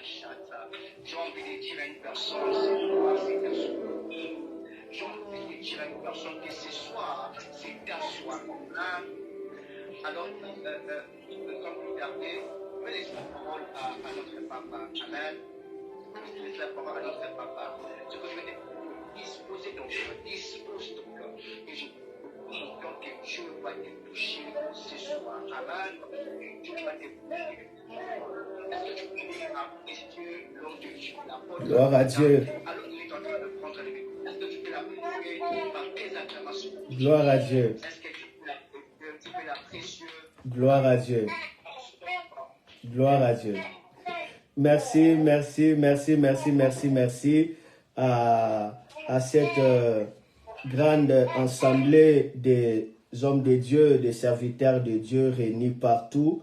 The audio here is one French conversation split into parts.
J'ai envie de dire à une personne, c'est toi, c'est ta soir. J'ai envie de dire à une personne que ce soir, c'est ta soir. Alors, comme vous regardez, on va laisser la parole à notre papa. Amen. On laisse la parole à notre papa. Ce que je veux dire, disposez ton cœur, dispose ton cœur. Et je prie donc que Dieu va te toucher ce soir. Amen. Dieu va te toucher. Est-ce que tu peux dire à Dieu, l'homme de Dieu, l'apôtre? Gloire à Dieu. Alors, il est en train de prendre le micro. Est-ce que tu peux l'appeler par tes acclamations? Gloire à Dieu. Est-ce que tu peux l'apprécier? Gloire à Dieu. Gloire à Dieu. Merci, merci, merci, merci, merci, merci à cette grande assemblée des hommes de Dieu, des serviteurs de Dieu réunis partout.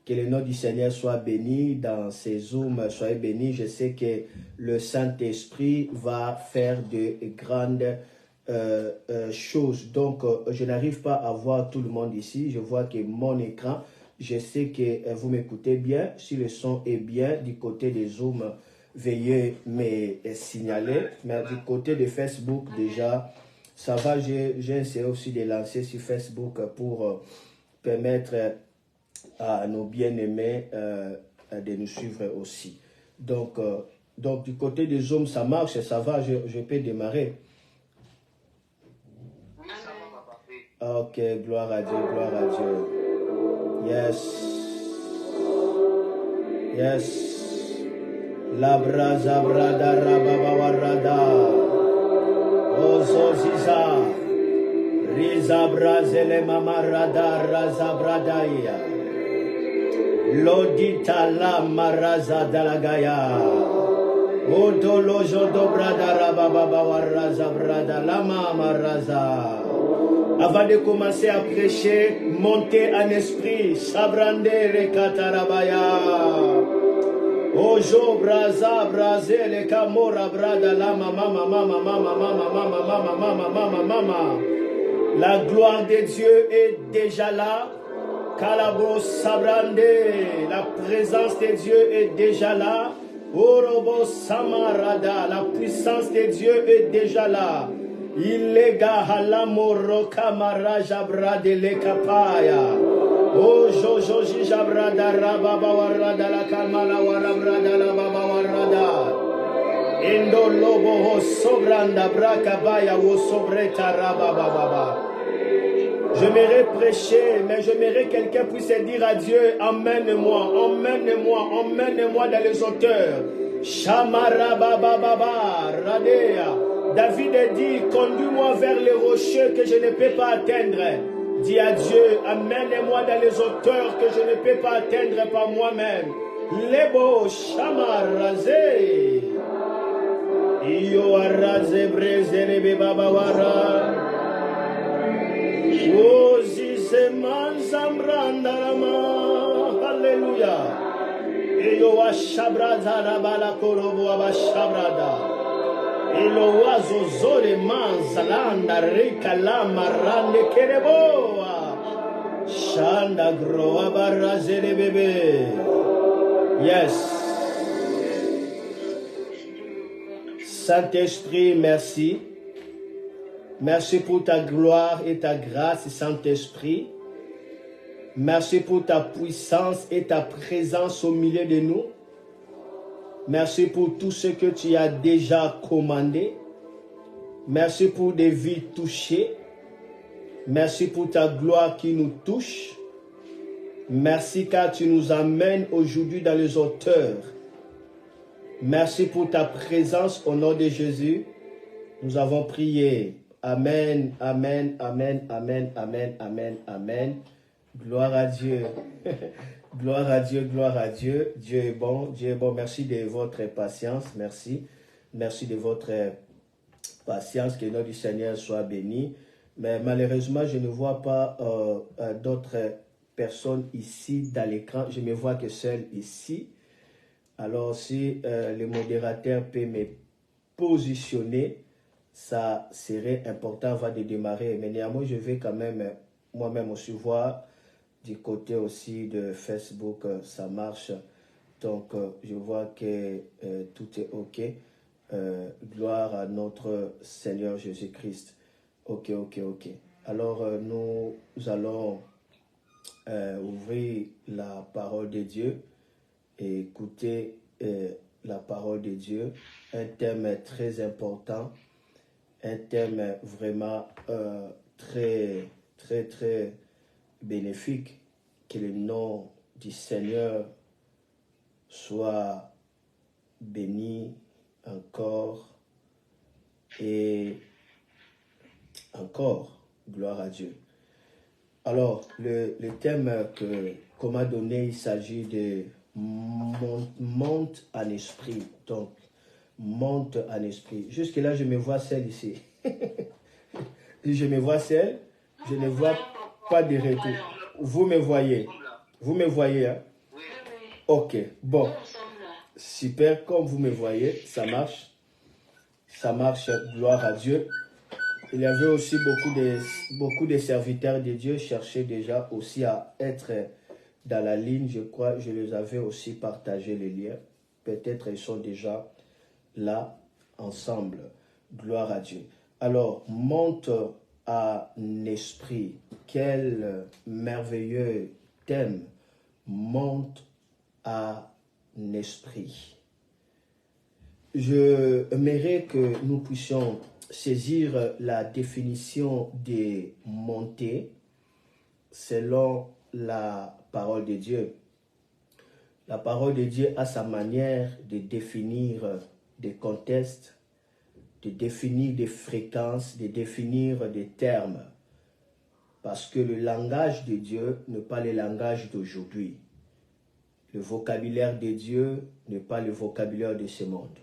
Que le nom du Seigneur soit béni dans ces zooms, soyez bénis. Je sais que le Saint-Esprit va faire de grandes choses. Donc, je n'arrive pas à voir tout le monde ici. Je vois que mon écran, je sais que vous m'écoutez bien. Si le son est bien du côté des zooms, veuillez me signaler. Mais du côté de Facebook, déjà, ça va. J'ai essayé aussi de lancer sur Facebook pour permettre à nos bien-aimés de nous suivre aussi. Donc, du côté des zooms, ça marche, ça va, je peux démarrer. Ok, gloire à Dieu, gloire à Dieu. Yes. Yes. Labra zabrada rababawarada. Ozo ziza. Riza brazele mamarada razabradaya. Lodita la maraza dalagaya. Odolojo dobrada rababawarraza brada lama maraza. Avant de commencer à prêcher, montez en esprit. Sabrande rekatarabaya. Ojo braza brazele kamora brada lama mama mama mama mama mama mama mama mama mama. La gloire de Dieu est déjà là. Kalabo sabrande. La présence de Dieu est déjà là. Orobo samarada. La puissance de Dieu est déjà là. Illega halamoro kamara jabra de lekapaya. O jojo jabra da rababa warada la kamala warabrada la baba warada. Indo lobo ho sobranda brakabaya wo sobreta rababa baba. J'aimerais prêcher, mais j'aimerais que quelqu'un puisse dire à Dieu, emmène-moi, emmène-moi, emmène-moi dans les hauteurs. Shamara baba baba radea. David a dit, conduis-moi vers les rocheux que je ne peux pas atteindre. Dis à Dieu, amène-moi dans les hauteurs que je ne peux pas atteindre par moi-même. Lebo Shamar Razé. Iyo Araze Brezele Babawara. Ozi Seman Zamrandarama. Alléluia. Iyo Ashabraza Rabala Korobo Abashabrada. Eloazo zore manzalanda rika lama rande kereboa. Shanda groa barazele bebe. Yes. Saint-Esprit, merci. Merci pour ta gloire et ta grâce, Saint-Esprit. Merci pour ta puissance et ta présence au milieu de nous. Merci pour tout ce que tu as déjà commandé. Merci pour des vies touchées. Merci pour ta gloire qui nous touche. Merci car tu nous amènes aujourd'hui dans les hauteurs. Merci pour ta présence au nom de Jésus. Nous avons prié. Amen, amen, amen, amen, amen, amen, amen. Gloire à Dieu. Gloire à Dieu, gloire à Dieu. Dieu est bon, Dieu est bon. Merci de votre patience, merci. Merci de votre patience, que le nom du Seigneur soit béni. Mais malheureusement, je ne vois pas d'autres personnes ici dans l'écran. Je me vois que seul ici. Alors, si le modérateur peut me positionner, ça serait important avant de démarrer. Mais néanmoins, je vais quand même moi-même aussi voir du côté aussi de Facebook, ça marche. Donc, je vois que tout est OK. Gloire à notre Seigneur Jésus-Christ. OK. Alors, nous allons ouvrir la parole de Dieu et écouter la parole de Dieu. Un thème très important, un thème vraiment très bénéfique. Que le nom du Seigneur soit béni encore et encore. Gloire à Dieu. Alors, le thème qu'on m'a donné, il s'agit de monte en esprit. Donc, monte en esprit. Jusque-là, je me vois celle ici. Je me vois celle, je ne vois pas de retour. Vous me voyez? Vous me voyez, hein? Ok, bon. Super, comme vous me voyez, ça marche. Ça marche, gloire à Dieu. Il y avait aussi beaucoup de serviteurs de Dieu cherchaient déjà aussi à être dans la ligne. Je crois je les avais aussi partagé les liens. Peut-être ils sont déjà là ensemble. Gloire à Dieu. Alors, monte à esprit. Quel merveilleux thème. Monte à esprit. Je aimerais que nous puissions saisir la définition des montées selon la parole de Dieu. La parole de Dieu a sa manière de définir des contextes, de définir des fréquences, de définir des termes. Parce que le langage de Dieu n'est pas le langage d'aujourd'hui. Le vocabulaire de Dieu n'est pas le vocabulaire de ce monde.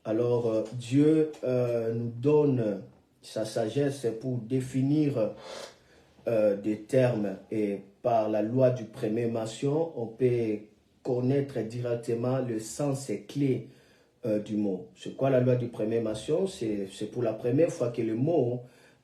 Alors, Dieu nous donne sa sagesse pour définir des termes et par la loi du premier mention, on peut connaître directement le sens clé du mot. C'est quoi la loi du premier mention? C'est pour la première fois que le mot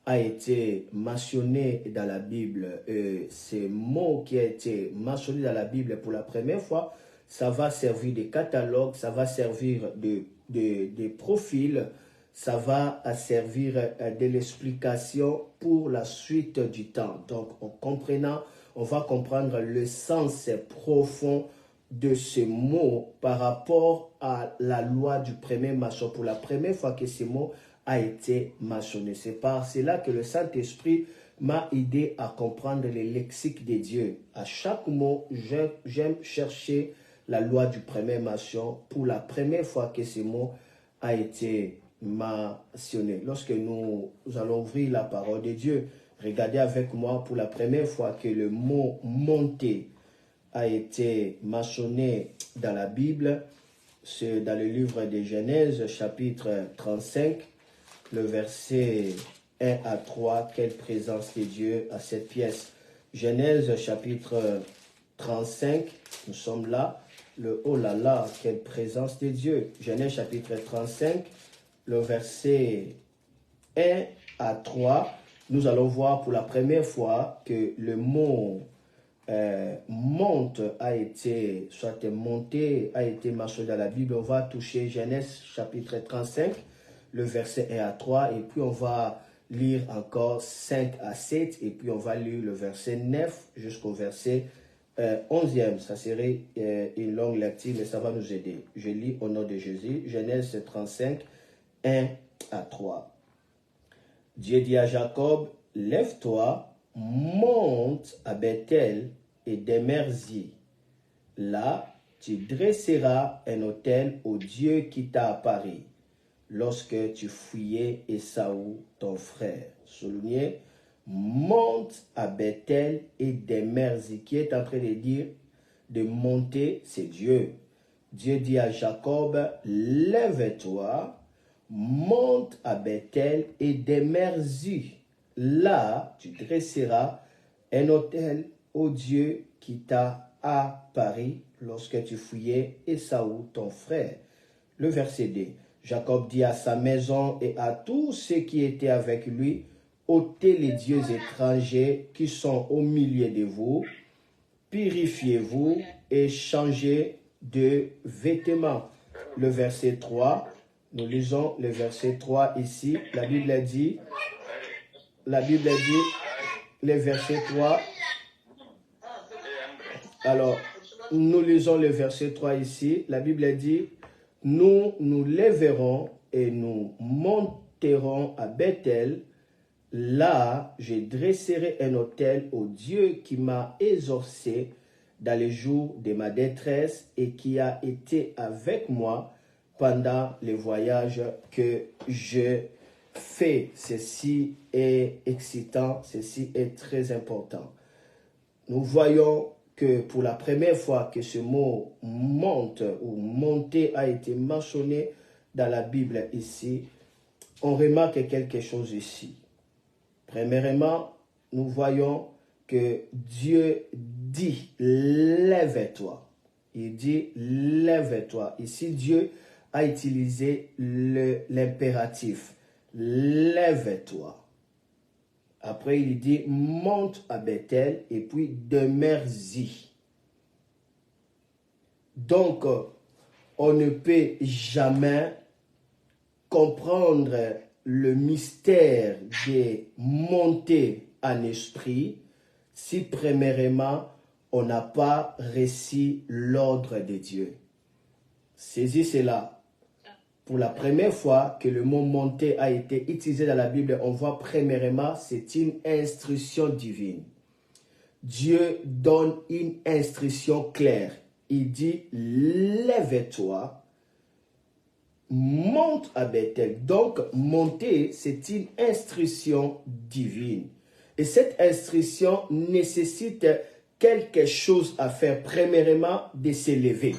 a été mentionné dans la Bible. Ce mot qui a été mentionné dans la Bible pour la première fois, ça va servir de catalogue, ça va servir de profil, ça va servir de l'explication pour la suite du temps. Donc, en comprenant, on va comprendre le sens profond de ce mot par rapport à la loi du premier mention. Pour la première fois que ce mot a été mentionné. C'est par cela que le Saint-Esprit m'a aidé à comprendre le lexique de Dieu. À chaque mot, j'aime chercher la loi du premier mention pour la première fois que ce mot a été mentionné. Lorsque nous allons ouvrir la parole de Dieu, regardez avec moi pour la première fois que le mot monter a été mentionné dans la Bible. C'est dans le livre de Genèse, chapitre 35, le verset 1 à 3. Quelle présence de Dieu à cette pièce. Genèse, chapitre 35, nous sommes là. Oh là là, quelle présence de Dieu. Genèse chapitre 35, le verset 1 à 3. Nous allons voir pour la première fois que le mot monte a été, soit monté, a été mentionné dans la Bible. On va toucher Genèse chapitre 35, le verset 1 à 3. Et puis on va lire encore 5 à 7. Et puis on va lire le verset 9 jusqu'au verset 11e, ça serait une longue lecture, mais ça va nous aider. Je lis au nom de Jésus, Genèse 35, 1 à 3. Dieu dit à Jacob, lève-toi, monte à Bethel et demeure-y. Là, tu dresseras un autel au Dieu qui t'a apparu lorsque tu fuyais Ésaü, ton frère. Soulignez, monte à Bethel et demeure-y. Qui est en train de dire de monter, c'est Dieu. Dieu dit à Jacob, lève-toi, monte à Bethel et demeure-y. Là, tu dresseras un autel au Dieu qui t'a apparu lorsque tu fuyais Ésaü, ton frère. Le verset 2. Jacob dit à sa maison et à tous ceux qui étaient avec lui, ôtez les dieux étrangers qui sont au milieu de vous, purifiez-vous et changez de vêtements. Le verset 3, nous lisons le verset 3 ici. La Bible dit, le verset 3. Alors, nous lisons le verset 3 ici. La Bible dit, nous nous lèverons et nous monterons à Bethel. Là, je dresserai un autel au Dieu qui m'a exaucé dans les jours de ma détresse et qui a été avec moi pendant les voyages que je fais. Ceci est excitant, ceci est très important. Nous voyons que pour la première fois que ce mot monte ou monter a été mentionné dans la Bible ici, on remarque quelque chose ici. Premièrement, nous voyons que Dieu dit « lève-toi ». Il dit « lève-toi ». Ici, Dieu a utilisé l'impératif « lève-toi ». Après, il dit « monte à Bethel » et puis « demeure-y ». Donc, on ne peut jamais comprendre le mystère des montées en esprit si premièrement on n'a pas reçu l'ordre de Dieu. Saisis cela. Pour la première fois que le mot monter a été utilisé dans la Bible, on voit premièrement c'est une instruction divine. Dieu donne une instruction claire. Il dit lève-toi. Monte à Bethel. Donc, monter, c'est une instruction divine. Et cette instruction nécessite quelque chose à faire. Premièrement, de se lever.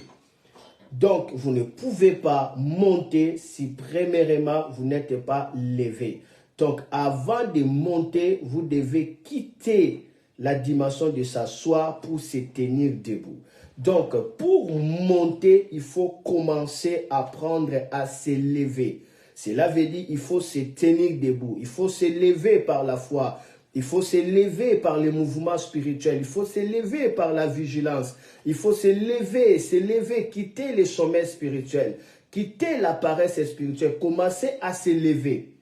Donc, vous ne pouvez pas monter si premièrement, vous n'êtes pas levé. Donc, avant de monter, vous devez quitter la dimension de s'asseoir pour se tenir debout. Donc, pour monter, il faut commencer à apprendre à se lever. Cela veut dire qu'il faut se tenir debout. Il faut se lever par la foi. Il faut se lever par les mouvements spirituels. Il faut se lever par la vigilance. Il faut se lever, quitter les sommets spirituels, quitter la paresse spirituelle, commencer à se lever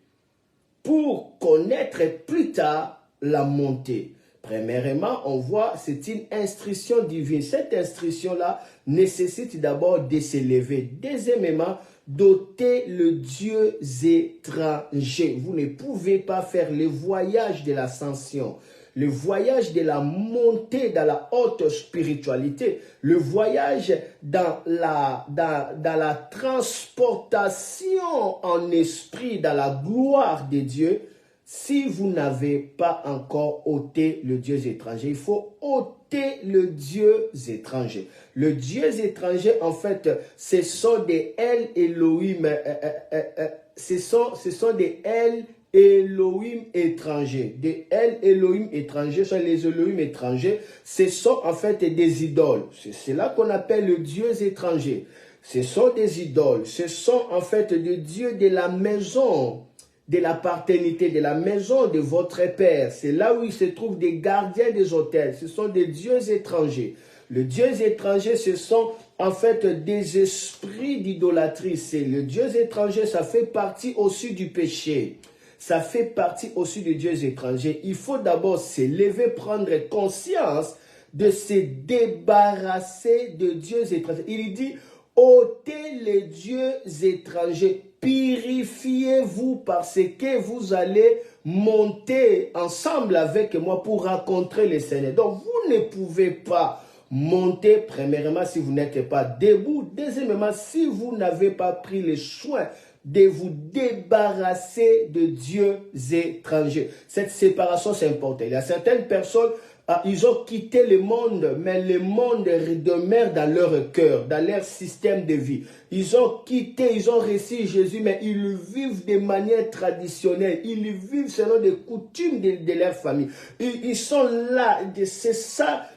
pour connaître plus tard la montée. Premièrement, on voit, c'est une instruction divine. Cette instruction-là nécessite d'abord de se lever. Deuxièmement, d'ôter le Dieu étranger. Vous ne pouvez pas faire le voyage de l'ascension, le voyage de la montée dans la haute spiritualité, le voyage dans la transportation en esprit, dans la gloire de Dieu. Si vous n'avez pas encore ôté le Dieu étranger, il faut ôter le Dieu étranger. Le Dieu étranger, en fait, ce sont des El Elohim, ce sont des El Elohim étrangers. Des El Elohim étrangers, sont les Elohim étrangers, ce sont en fait des idoles. C'est cela qu'on appelle le Dieu étranger. Ce sont des idoles, ce sont en fait des dieux de la maison, de la paternité, de la maison de votre Père. C'est là où il se trouve des gardiens des autels. Ce sont des dieux étrangers. Les dieux étrangers, ce sont en fait des esprits d'idolâtrie. Le Dieu étranger, ça fait partie aussi du péché. Ça fait partie aussi des dieux étrangers. Il faut d'abord se lever, prendre conscience de se débarrasser de dieux étrangers. Il dit, ôtez les dieux étrangers. Purifiez-vous parce que vous allez monter ensemble avec moi pour rencontrer le Seigneur. Donc, vous ne pouvez pas monter, premièrement, si vous n'êtes pas debout. Deuxièmement, si vous n'avez pas pris le soin de vous débarrasser de dieux étrangers. Cette séparation, c'est important. Il y a certaines personnes, ils ont quitté le monde, mais le monde demeure dans leur cœur, dans leur système de vie. Ils ont quitté, ils ont reçu Jésus, mais ils vivent de manière traditionnelle. Ils vivent selon les coutumes de leur famille. Ils sont là, c'est ça.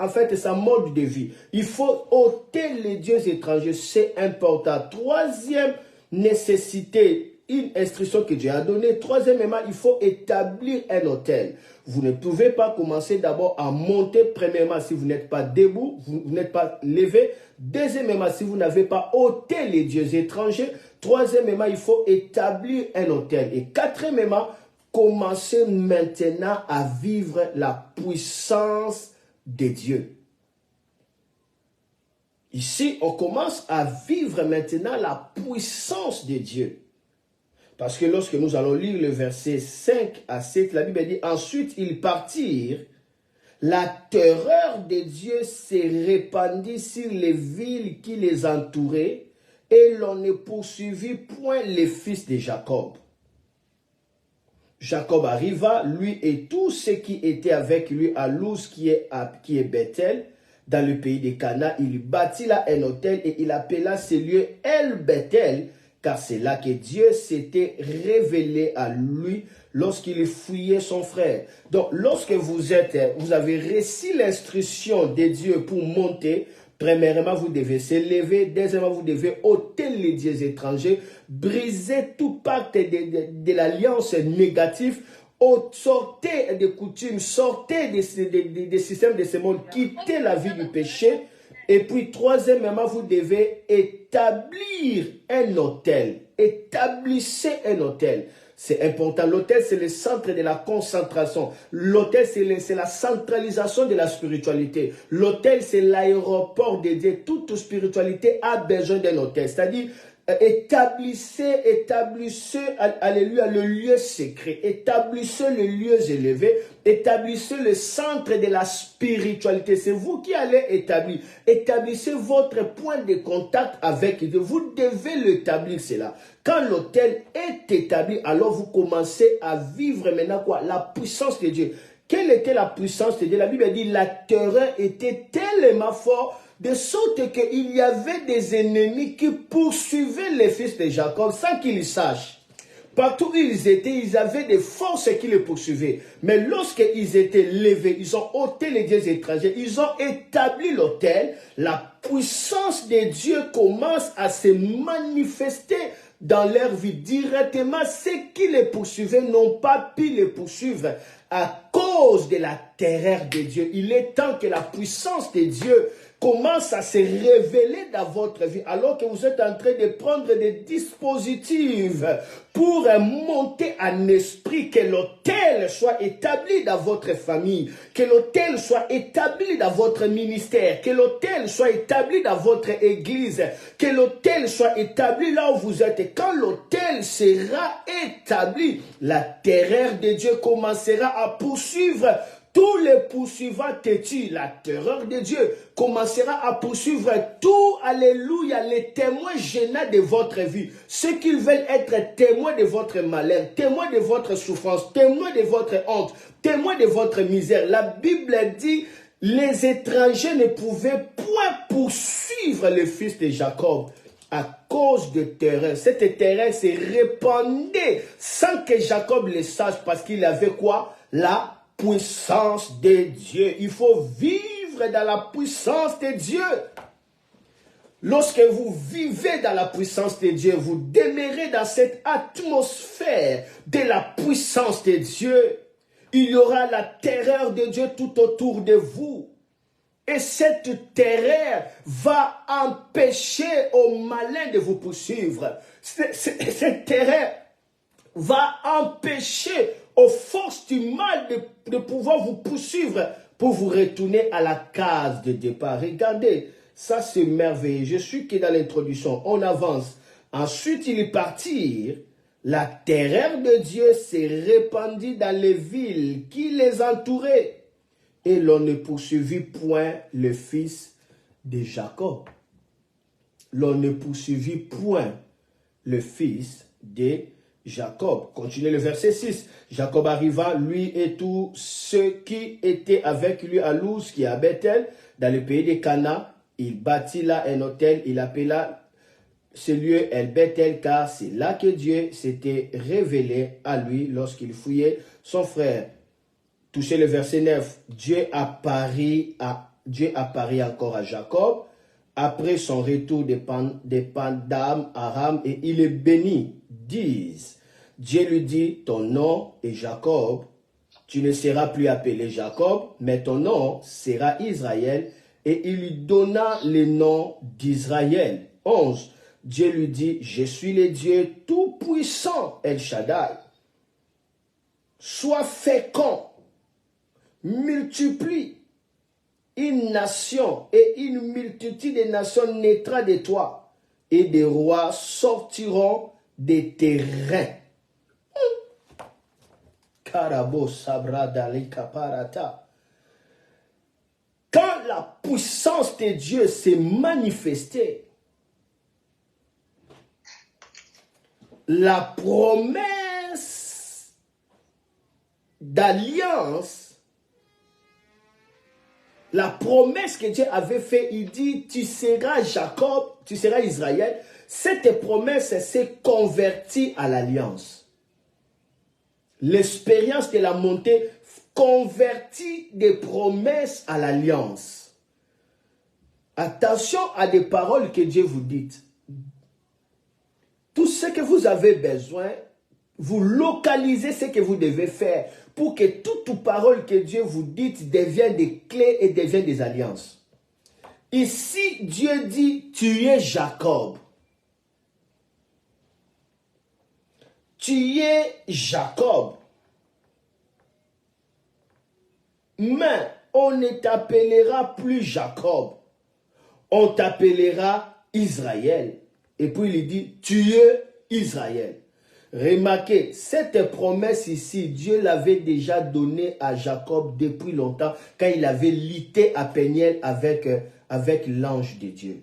En fait, sa mode de vie. Il faut ôter les dieux étrangers, c'est important. Troisième nécessité une instruction que Dieu a donnée. Troisièmement, il faut établir un autel. Vous ne pouvez pas commencer d'abord à monter. Premièrement, si vous n'êtes pas debout, vous n'êtes pas levé. Deuxièmement, si vous n'avez pas ôté les dieux étrangers. Troisièmement, il faut établir un autel. Et quatrièmement, commencez maintenant à vivre la puissance de Dieu. Ici, on commence à vivre maintenant la puissance de Dieu. Parce que lorsque nous allons lire le verset 5 à 7, la Bible dit, ensuite ils partirent, la terreur de Dieu s'est répandue sur les villes qui les entouraient, et l'on ne poursuivit point les fils de Jacob. Jacob arriva, lui et tous ceux qui étaient avec lui à Luz, qui est Bethel, dans le pays de Cana. Il bâtit là un autel et il appela ce lieu El Bethel, car c'est là que Dieu s'était révélé à lui lorsqu'il fuyait son frère. Donc, lorsque vous avez reçu l'instruction de Dieu pour monter, premièrement, vous devez se lever. Deuxièmement, vous devez ôter les dieux étrangers, briser tout pacte de l'alliance négative, sortez des coutumes, sortez des systèmes de ce monde, quittez la vie du péché. Et puis, troisièmement, vous devez établir un autel. Établissez un autel. C'est important. L'autel, c'est le centre de la concentration. L'autel, c'est la centralisation de la spiritualité. L'autel, c'est l'aéroport de Dieu. Toute spiritualité a besoin d'un autel. C'est-à-dire, établissez, alléluia, le lieu secret. Établissez le lieu élevé. Établissez le centre de la spiritualité. C'est vous qui allez établir. Établissez votre point de contact avec Dieu. Vous devez l'établir, cela. Quand l'autel est établi, alors vous commencez à vivre maintenant quoi? La puissance de Dieu. Quelle était la puissance de Dieu? La Bible dit la terreur était tellement forte de sorte qu'il y avait des ennemis qui poursuivaient les fils de Jacob sans qu'ils sachent. Partout où ils étaient, ils avaient des forces qui les poursuivaient. Mais lorsqu'ils étaient levés, ils ont ôté les dieux étrangers, ils ont établi l'autel, la puissance de Dieu commence à se manifester dans leur vie. Directement, ceux qui les poursuivaient n'ont pas pu les poursuivre à cause de la terreur de Dieu. Il est temps que la puissance de Dieu commence à se révéler dans votre vie alors que vous êtes en train de prendre des dispositifs pour monter en esprit, que l'autel soit établi dans votre famille, que l'autel soit établi dans votre ministère, que l'autel soit établi dans votre église, que l'autel soit établi là où vous êtes. Et quand l'autel sera établi, la terreur de Dieu commencera à poursuivre tous les poursuivants têtus. La terreur de Dieu commencera à poursuivre tout, alléluia, les témoins gênants de votre vie. Ceux qui veulent être témoins de votre malheur, témoins de votre souffrance, témoins de votre honte, témoins de votre misère. La Bible dit, les étrangers ne pouvaient point poursuivre les fils de Jacob à cause de terreur. Cette terreur s'est répandue sans que Jacob le sache parce qu'il avait quoi? La puissance de Dieu. Il faut vivre dans la puissance de Dieu. Lorsque vous vivez dans la puissance de Dieu, vous demeurez dans cette atmosphère de la puissance de Dieu. Il y aura la terreur de Dieu tout autour de vous. Et cette terreur va empêcher au malin de vous poursuivre. Cette terreur va empêcher aux forces du mal de pouvoir vous poursuivre pour vous retourner à la case de départ. Regardez, ça c'est merveilleux. Je suis que dans l'introduction, on avance. Ensuite, ils partirent. La terreur de Dieu s'est répandue dans les villes qui les entouraient. Et l'on ne poursuivit point le fils de Jacob. L'on ne poursuivit point le fils de Jacob. Continuez le verset 6. Jacob arriva, lui et tous ceux qui étaient avec lui à Luz, qui est à Bethel, dans le pays de Cana. Il bâtit là un autel, il appela ce lieu El Bethel, car c'est là que Dieu s'était révélé à lui lorsqu'il fouillait son frère. Touchez le verset 9. Dieu apparaît encore à Jacob après son retour des Paddan Aram, et il est béni, disent. Dieu lui dit, ton nom est Jacob, tu ne seras plus appelé Jacob, mais ton nom sera Israël, et il lui donna le nom d'Israël. 11. Dieu lui dit, je suis le Dieu tout-puissant, El Shaddai. Sois fécond, multiplie. Une nation et une multitude de nations naîtra de toi, et des rois sortiront des terrains. Karabo sabra dali kaparata. Quand la puissance de Dieu s'est manifestée, la promesse d'alliance, la promesse que Dieu avait faite, il dit, tu seras Jacob, tu seras Israël. Cette promesse s'est convertie à l'alliance. L'expérience de la montée convertit des promesses à l'alliance. Attention à des paroles que Dieu vous dit. Tout ce que vous avez besoin, vous localisez ce que vous devez faire pour que toute parole que Dieu vous dit devienne des clés et devienne des alliances. Ici, Dieu dit, tu es Jacob. Tu es Jacob. Mais on ne t'appellera plus Jacob. On t'appellera Israël. Et puis il dit, tu es Israël. Remarquez, cette promesse ici, Dieu l'avait déjà donnée à Jacob depuis longtemps, quand il avait lutté à Péniel avec l'ange de Dieu.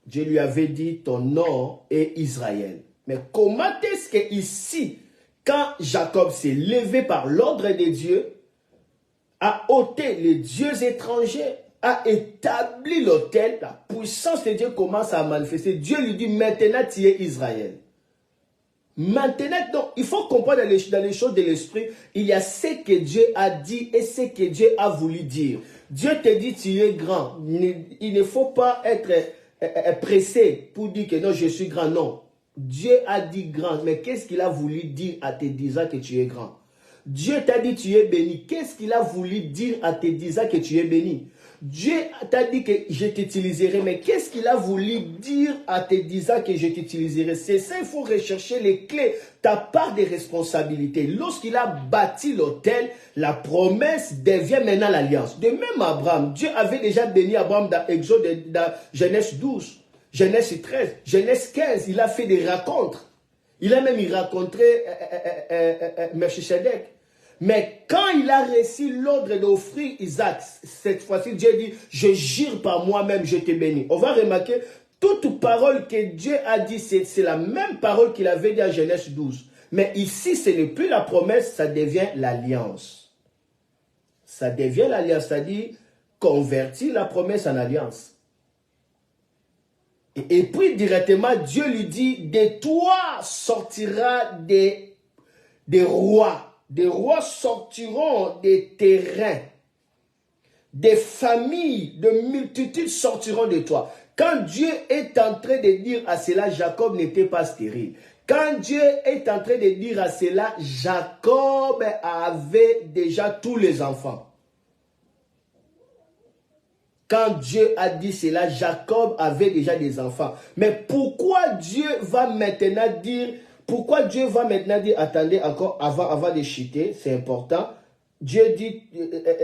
Dieu lui avait dit, ton nom est Israël. Mais comment est-ce que ici, quand Jacob s'est levé par l'ordre de Dieu, a ôté les dieux étrangers, a établi l'autel, la puissance de Dieu commence à manifester. Dieu lui dit, maintenant tu es Israël. Maintenant, donc, il faut comprendre dans les choses de l'esprit, il y a ce que Dieu a dit et ce que Dieu a voulu dire. Dieu te dit, tu es grand. Il ne faut pas être pressé pour dire que non, je suis grand. Non. Dieu a dit grand, mais qu'est-ce qu'il a voulu dire à te disant que tu es grand? Dieu t'a dit tu es béni. Qu'est-ce qu'il a voulu dire à te disant que tu es béni? Dieu t'a dit que je t'utiliserai, mais qu'est-ce qu'il a voulu dire à te disant que je t'utiliserai? C'est ça, il faut rechercher les clés, ta part de responsabilité. Lorsqu'il a bâti l'autel, la promesse devient maintenant l'alliance. De même Abraham, Dieu avait déjà béni Abraham dans Exode, dans Genèse 12, Genèse 13, Genèse 15, il a fait des rencontres. Il a même rencontré Melchisedec. Mais quand il a reçu l'ordre d'offrir Isaac, cette fois-ci, Dieu dit, je jure par moi-même, je te bénis. On va remarquer, toute parole que Dieu a dit, c'est la même parole qu'il avait dit à Genèse 12. Mais ici, ce n'est plus la promesse, ça devient l'alliance. Ça devient l'alliance, c'est-à-dire convertir la promesse en alliance. Et puis directement, Dieu lui dit, de toi sortira des rois. Des rois sortiront des terrains. Des familles, de multitudes sortiront de toi. Quand Dieu est en train de dire à cela, Jacob n'était pas stérile. Quand Dieu est en train de dire à cela, Jacob avait déjà tous les enfants. Quand Dieu a dit cela, Jacob avait déjà des enfants. Mais pourquoi Dieu va maintenant dire, attendez encore avant de chuter, c'est important. Dieu dit,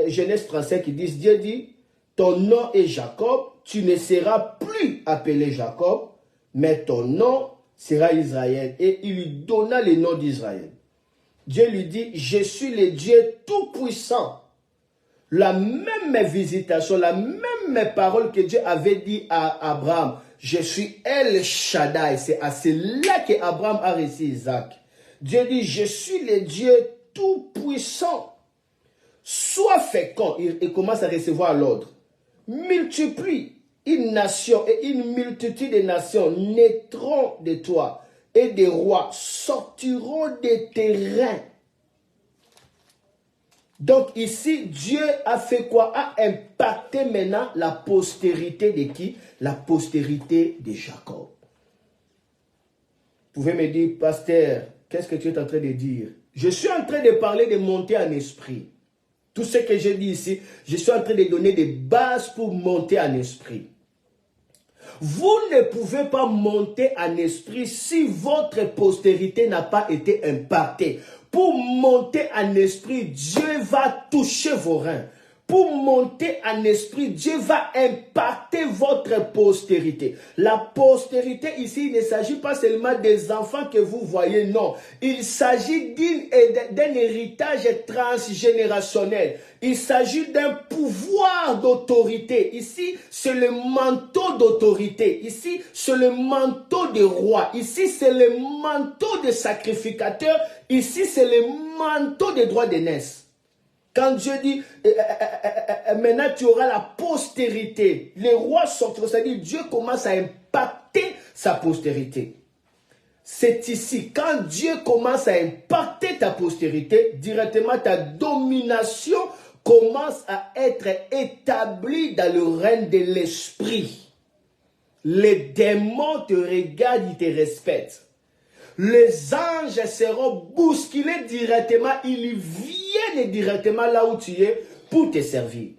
Genèse 35, Dieu dit, ton nom est Jacob, tu ne seras plus appelé Jacob, mais ton nom sera Israël. Et il lui donna le nom d'Israël. Dieu lui dit, je suis le Dieu tout-puissant. La même visitation, la même parole que Dieu avait dit à Abraham. Je suis El Shaddai. C'est à cela qu'Abraham a reçu Isaac. Dieu dit, je suis le Dieu tout-puissant. Sois fécond. Il commence à recevoir l'ordre. Multiplie. Une nation et une multitude de nations naîtront de toi. Et des rois sortiront des terrains. Donc ici, Dieu a fait quoi? A impacté maintenant la postérité de qui? La postérité de Jacob. Vous pouvez me dire, pasteur, qu'est-ce que tu es en train de dire? Je suis en train de parler de monter en esprit. Tout ce que j'ai dit ici, je suis en train de donner des bases pour monter en esprit. Vous ne pouvez pas monter en esprit si votre postérité n'a pas été impactée. Pour monter en esprit, Dieu va toucher vos reins. Pour monter en esprit, Dieu va impacter votre postérité. La postérité ici, il ne s'agit pas seulement des enfants que vous voyez, non. Il s'agit d'un héritage transgénérationnel. Il s'agit d'un pouvoir d'autorité. Ici, c'est le manteau d'autorité. Ici, c'est le manteau de roi. Ici, c'est le manteau de sacrificateur. Ici, c'est le manteau des droits d'aînesse. Quand Dieu dit, maintenant tu auras la postérité, les rois sortent, c'est-à-dire Dieu commence à impacter sa postérité. C'est ici, quand Dieu commence à impacter ta postérité, directement ta domination commence à être établie dans le règne de l'esprit. Les démons te regardent, ils te respectent. Les anges seront bousculés directement, ils viennent directement là où tu es pour te servir.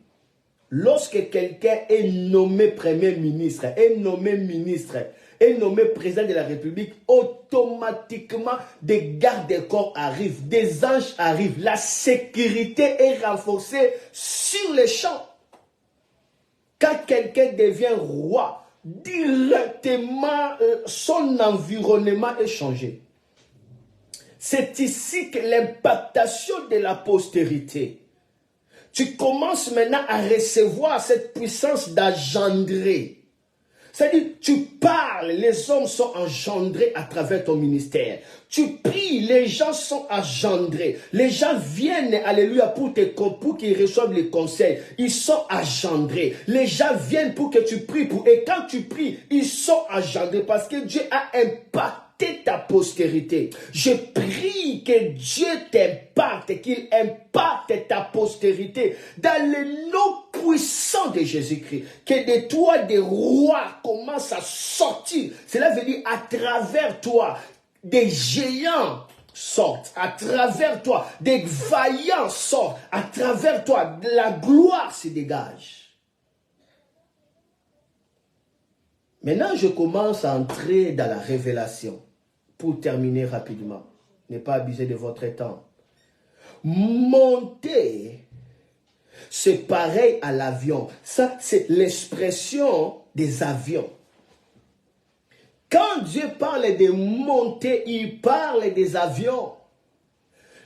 Lorsque quelqu'un est nommé Premier ministre, est nommé ministre, est nommé président de la République, automatiquement des gardes-corps arrivent, des anges arrivent, la sécurité est renforcée sur les champs. Quand quelqu'un devient roi, directement, son environnement est changé. C'est ici que l'impactation de la postérité. Tu commences maintenant à recevoir cette puissance d'engendrer. C'est-à-dire, tu parles, les hommes sont engendrés à travers ton ministère. Tu pries, les gens sont engendrés. Les gens viennent, alléluia, pour qu'ils reçoivent les conseils. Ils sont engendrés. Les gens viennent pour que tu pries pour. Et quand tu pries, ils sont engendrés parce que Dieu a impacté ta postérité. Je prie que Dieu t'impacte, qu'il impacte ta postérité dans le nom puissant de Jésus-Christ. Que de toi, des rois commencent à sortir. Cela veut dire à travers toi, des géants sortent. À travers toi, des vaillants sortent. À travers toi, de la gloire se dégage. Maintenant, je commence à entrer dans la révélation. Pour terminer rapidement. Ne pas abuser de votre temps. Monter, c'est pareil à l'avion. Ça, c'est l'expression des avions. Quand Dieu parle de monter, il parle des avions.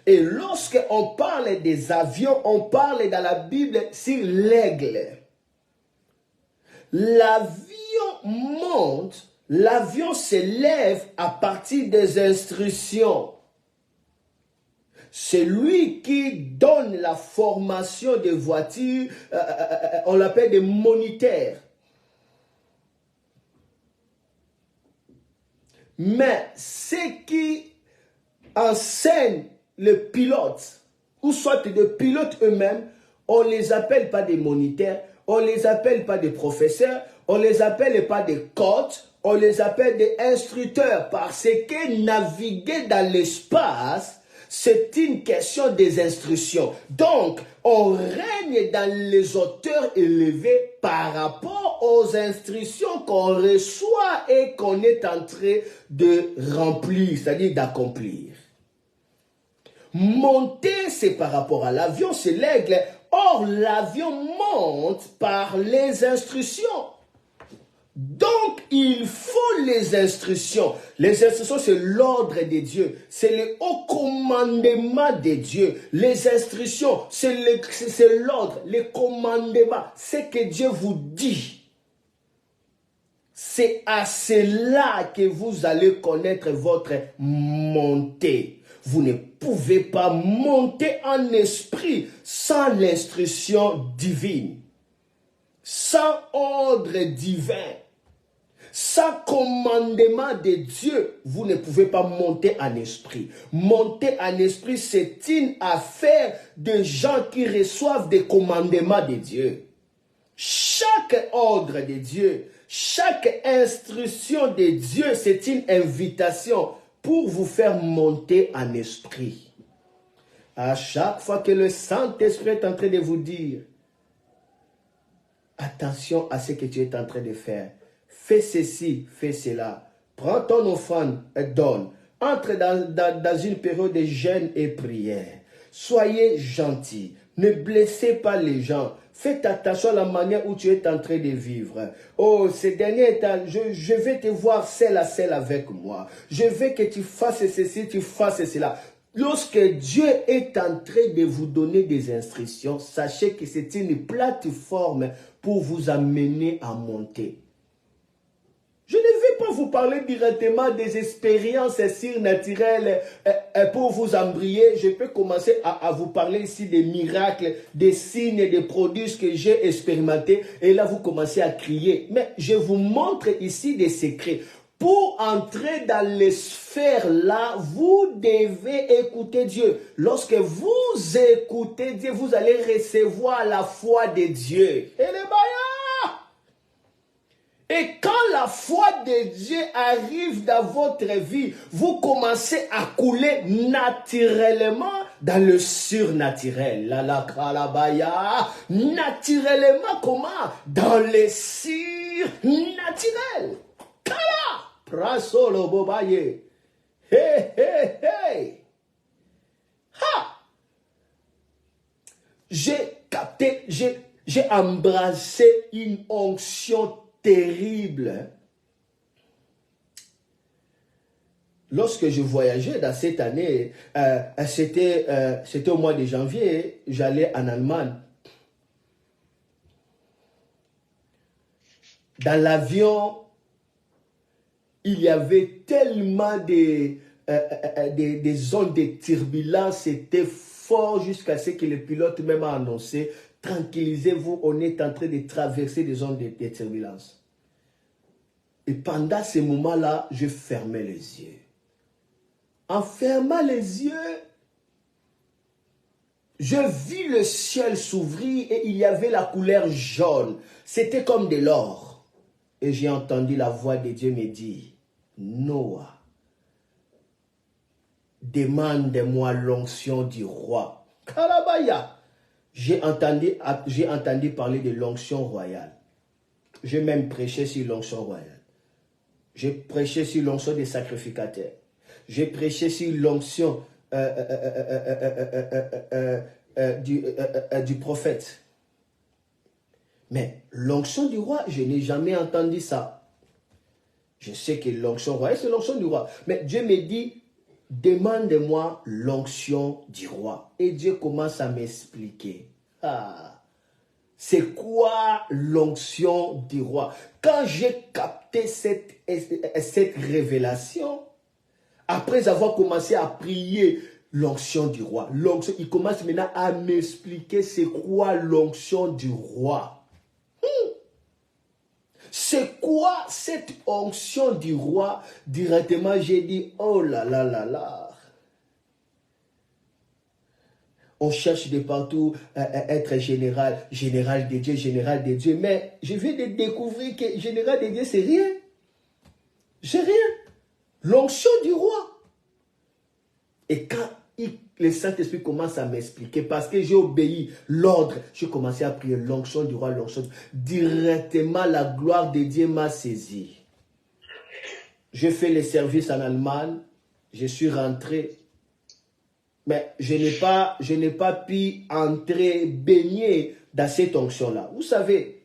Et lorsqu'on parle des avions, on parle dans la Bible sur l'aigle. L'avion monte, l'avion s'élève à partir des instructions. C'est lui qui donne la formation des voitures, on l'appelle des moniteurs. Mais ceux qui enseignent le pilote, ou soit des pilotes eux-mêmes, on ne les appelle pas des moniteurs, on ne les appelle pas des professeurs, on ne les appelle pas des coachs, on les appelle des instructeurs, parce que naviguer dans l'espace, c'est une question des instructions. Donc, on règne dans les hauteurs élevées par rapport aux instructions qu'on reçoit et qu'on est en train de remplir, c'est-à-dire d'accomplir. Monter, c'est par rapport à l'avion, c'est l'aigle. Or, l'avion monte par les instructions. Donc, il faut les instructions. Les instructions, c'est l'ordre de Dieu. C'est le haut commandement de Dieu. Les instructions, c'est l'ordre, le commandement. C'est que Dieu vous dit. C'est à cela que vous allez connaître votre montée. Vous ne pouvez pas monter en esprit sans l'instruction divine. Sans ordre divin. Sans commandement de Dieu, vous ne pouvez pas monter en esprit. Monter en esprit, c'est une affaire de gens qui reçoivent des commandements de Dieu. Chaque ordre de Dieu, chaque instruction de Dieu, c'est une invitation pour vous faire monter en esprit. À chaque fois que le Saint-Esprit est en train de vous dire, attention à ce que tu es en train de faire. Fais ceci, fais cela. Prends ton offrande et donne. Entre dans une période de jeûne et prière. Soyez gentils. Ne blessez pas les gens. Faites attention à la manière où tu es en train de vivre. Oh, ces derniers temps, je vais te voir celle à celle avec moi. Je veux que tu fasses ceci, tu fasses cela. Lorsque Dieu est en train de vous donner des instructions, sachez que c'est une plateforme pour vous amener à monter. Je ne vais pas vous parler directement des expériences surnaturelles pour vous embrayer. Je peux commencer à vous parler ici des miracles, des signes et des prodiges que j'ai expérimentés. Et là, vous commencez à crier. Mais je vous montre ici des secrets. Pour entrer dans les sphères là, vous devez écouter Dieu. Lorsque vous écoutez Dieu, vous allez recevoir la foi de Dieu. Et les baillards! Et quand la foi de Dieu arrive dans votre vie, vous commencez à couler naturellement dans le surnaturel. La naturellement comment? Dans le surnaturel. Kala! Prasolo bobaye. Hey, hey, hey. Ha! J'ai capté, j'ai embrassé une onction terrible. Lorsque je voyageais dans cette année, c'était au mois de janvier, j'allais en Allemagne. Dans l'avion, il y avait tellement des zones de turbulence, c'était fort jusqu'à ce que le pilote même a annoncé, tranquillisez-vous, on est en train de traverser des zones de turbulence. Et pendant ces moments-là, je fermais les yeux. En fermant les yeux, je vis le ciel s'ouvrir et il y avait la couleur jaune. C'était comme de l'or. Et j'ai entendu la voix de Dieu me dire, Noah, demande-moi l'onction du roi. Kalabaya. J'ai entendu parler de l'onction royale. J'ai même prêché sur l'onction royale. J'ai prêché sur l'onction des sacrificateurs. J'ai prêché sur l'onction du prophète. Mais l'onction du roi, je n'ai jamais entendu ça. Je sais que l'onction royale, c'est l'onction du roi. Mais Dieu me dit, demande-moi l'onction du roi. Et Dieu commence à m'expliquer. Ah, c'est quoi l'onction du roi? Quand j'ai capté cette révélation, après avoir commencé à prier l'onction du roi, il commence maintenant à m'expliquer c'est quoi l'onction du roi. C'est quoi cette onction du roi? Directement, j'ai dit, oh là là là là. On cherche de partout à être général de Dieu. Mais je viens de découvrir que général de Dieu, c'est rien. C'est rien. L'onction du roi. Et quand le Saint-Esprit commence à m'expliquer, parce que j'ai obéi l'ordre, j'ai commencé à prier l'onction du roi, directement la gloire de Dieu m'a saisi. J'ai fait les services en Allemagne, je suis rentré, mais je n'ai pas pu entrer, baigner dans cette onction-là. Vous savez,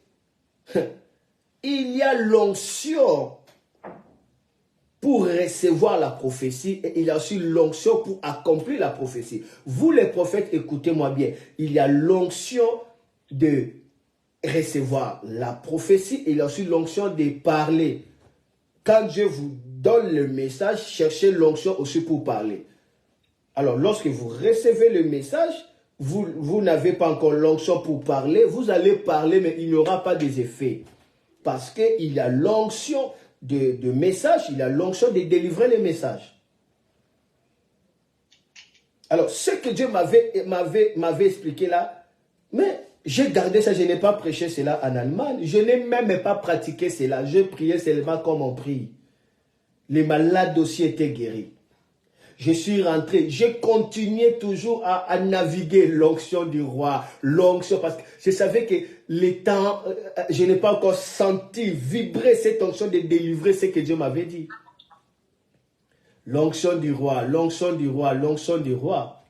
il y a l'onction pour recevoir la prophétie et il y a aussi l'onction pour accomplir la prophétie. Vous les prophètes, écoutez-moi bien, il y a l'onction de recevoir la prophétie et il y a aussi l'onction de parler. Quand Dieu vous donne le message, cherchez l'onction aussi pour parler. Alors, lorsque vous recevez le message, vous n'avez pas encore l'onction pour parler, vous allez parler mais il n'y aura pas des effets. Parce qu'il y a l'onction de messages, il a l'onction de délivrer les messages. Alors, ce que Dieu m'avait expliqué là, mais j'ai gardé ça, je n'ai pas prêché cela en Allemagne, je n'ai même pas pratiqué cela, je priais seulement comme on prie. Les malades aussi étaient guéris. Je suis rentré, j'ai continué toujours à naviguer l'onction du roi, l'onction, parce que je savais que les temps, je n'ai pas encore senti vibrer cette onction de délivrer ce que Dieu m'avait dit. L'onction du roi, l'onction du roi, l'onction du roi.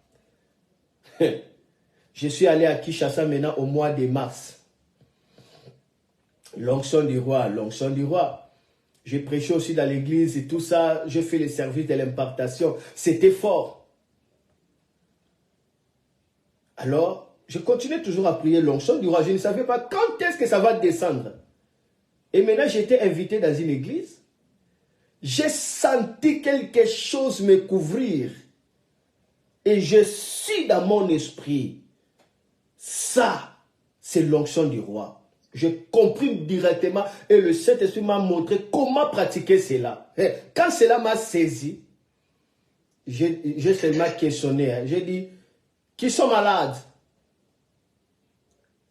Je suis allé à Kinshasa maintenant au mois de mars. L'onction du roi, l'onction du roi. J'ai prêché aussi dans l'église et tout ça. J'ai fait le service de l'impartation. C'était fort. Alors, je continuais toujours à prier l'onction du roi. Je ne savais pas quand est-ce que ça va descendre. Et maintenant, j'étais invité dans une église. J'ai senti quelque chose me couvrir. Et je suis dans mon esprit. Ça, c'est l'onction du roi. J'ai compris directement et le Saint-Esprit m'a montré comment pratiquer cela. Quand cela m'a saisi, j'ai seulement questionné. J'ai dit, qui sont malades?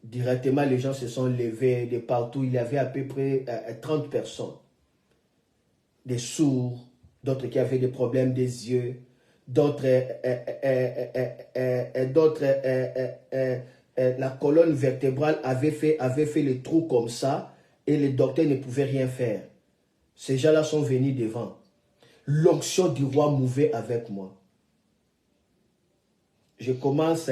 Directement, les gens se sont levés de partout. Il y avait à peu près 30 personnes. Des sourds, d'autres qui avaient des problèmes des yeux, d'autres la colonne vertébrale avait fait le trou comme ça et les docteurs ne pouvaient rien faire. Ces gens-là sont venus devant. L'onction du roi mouvait avec moi. Je commence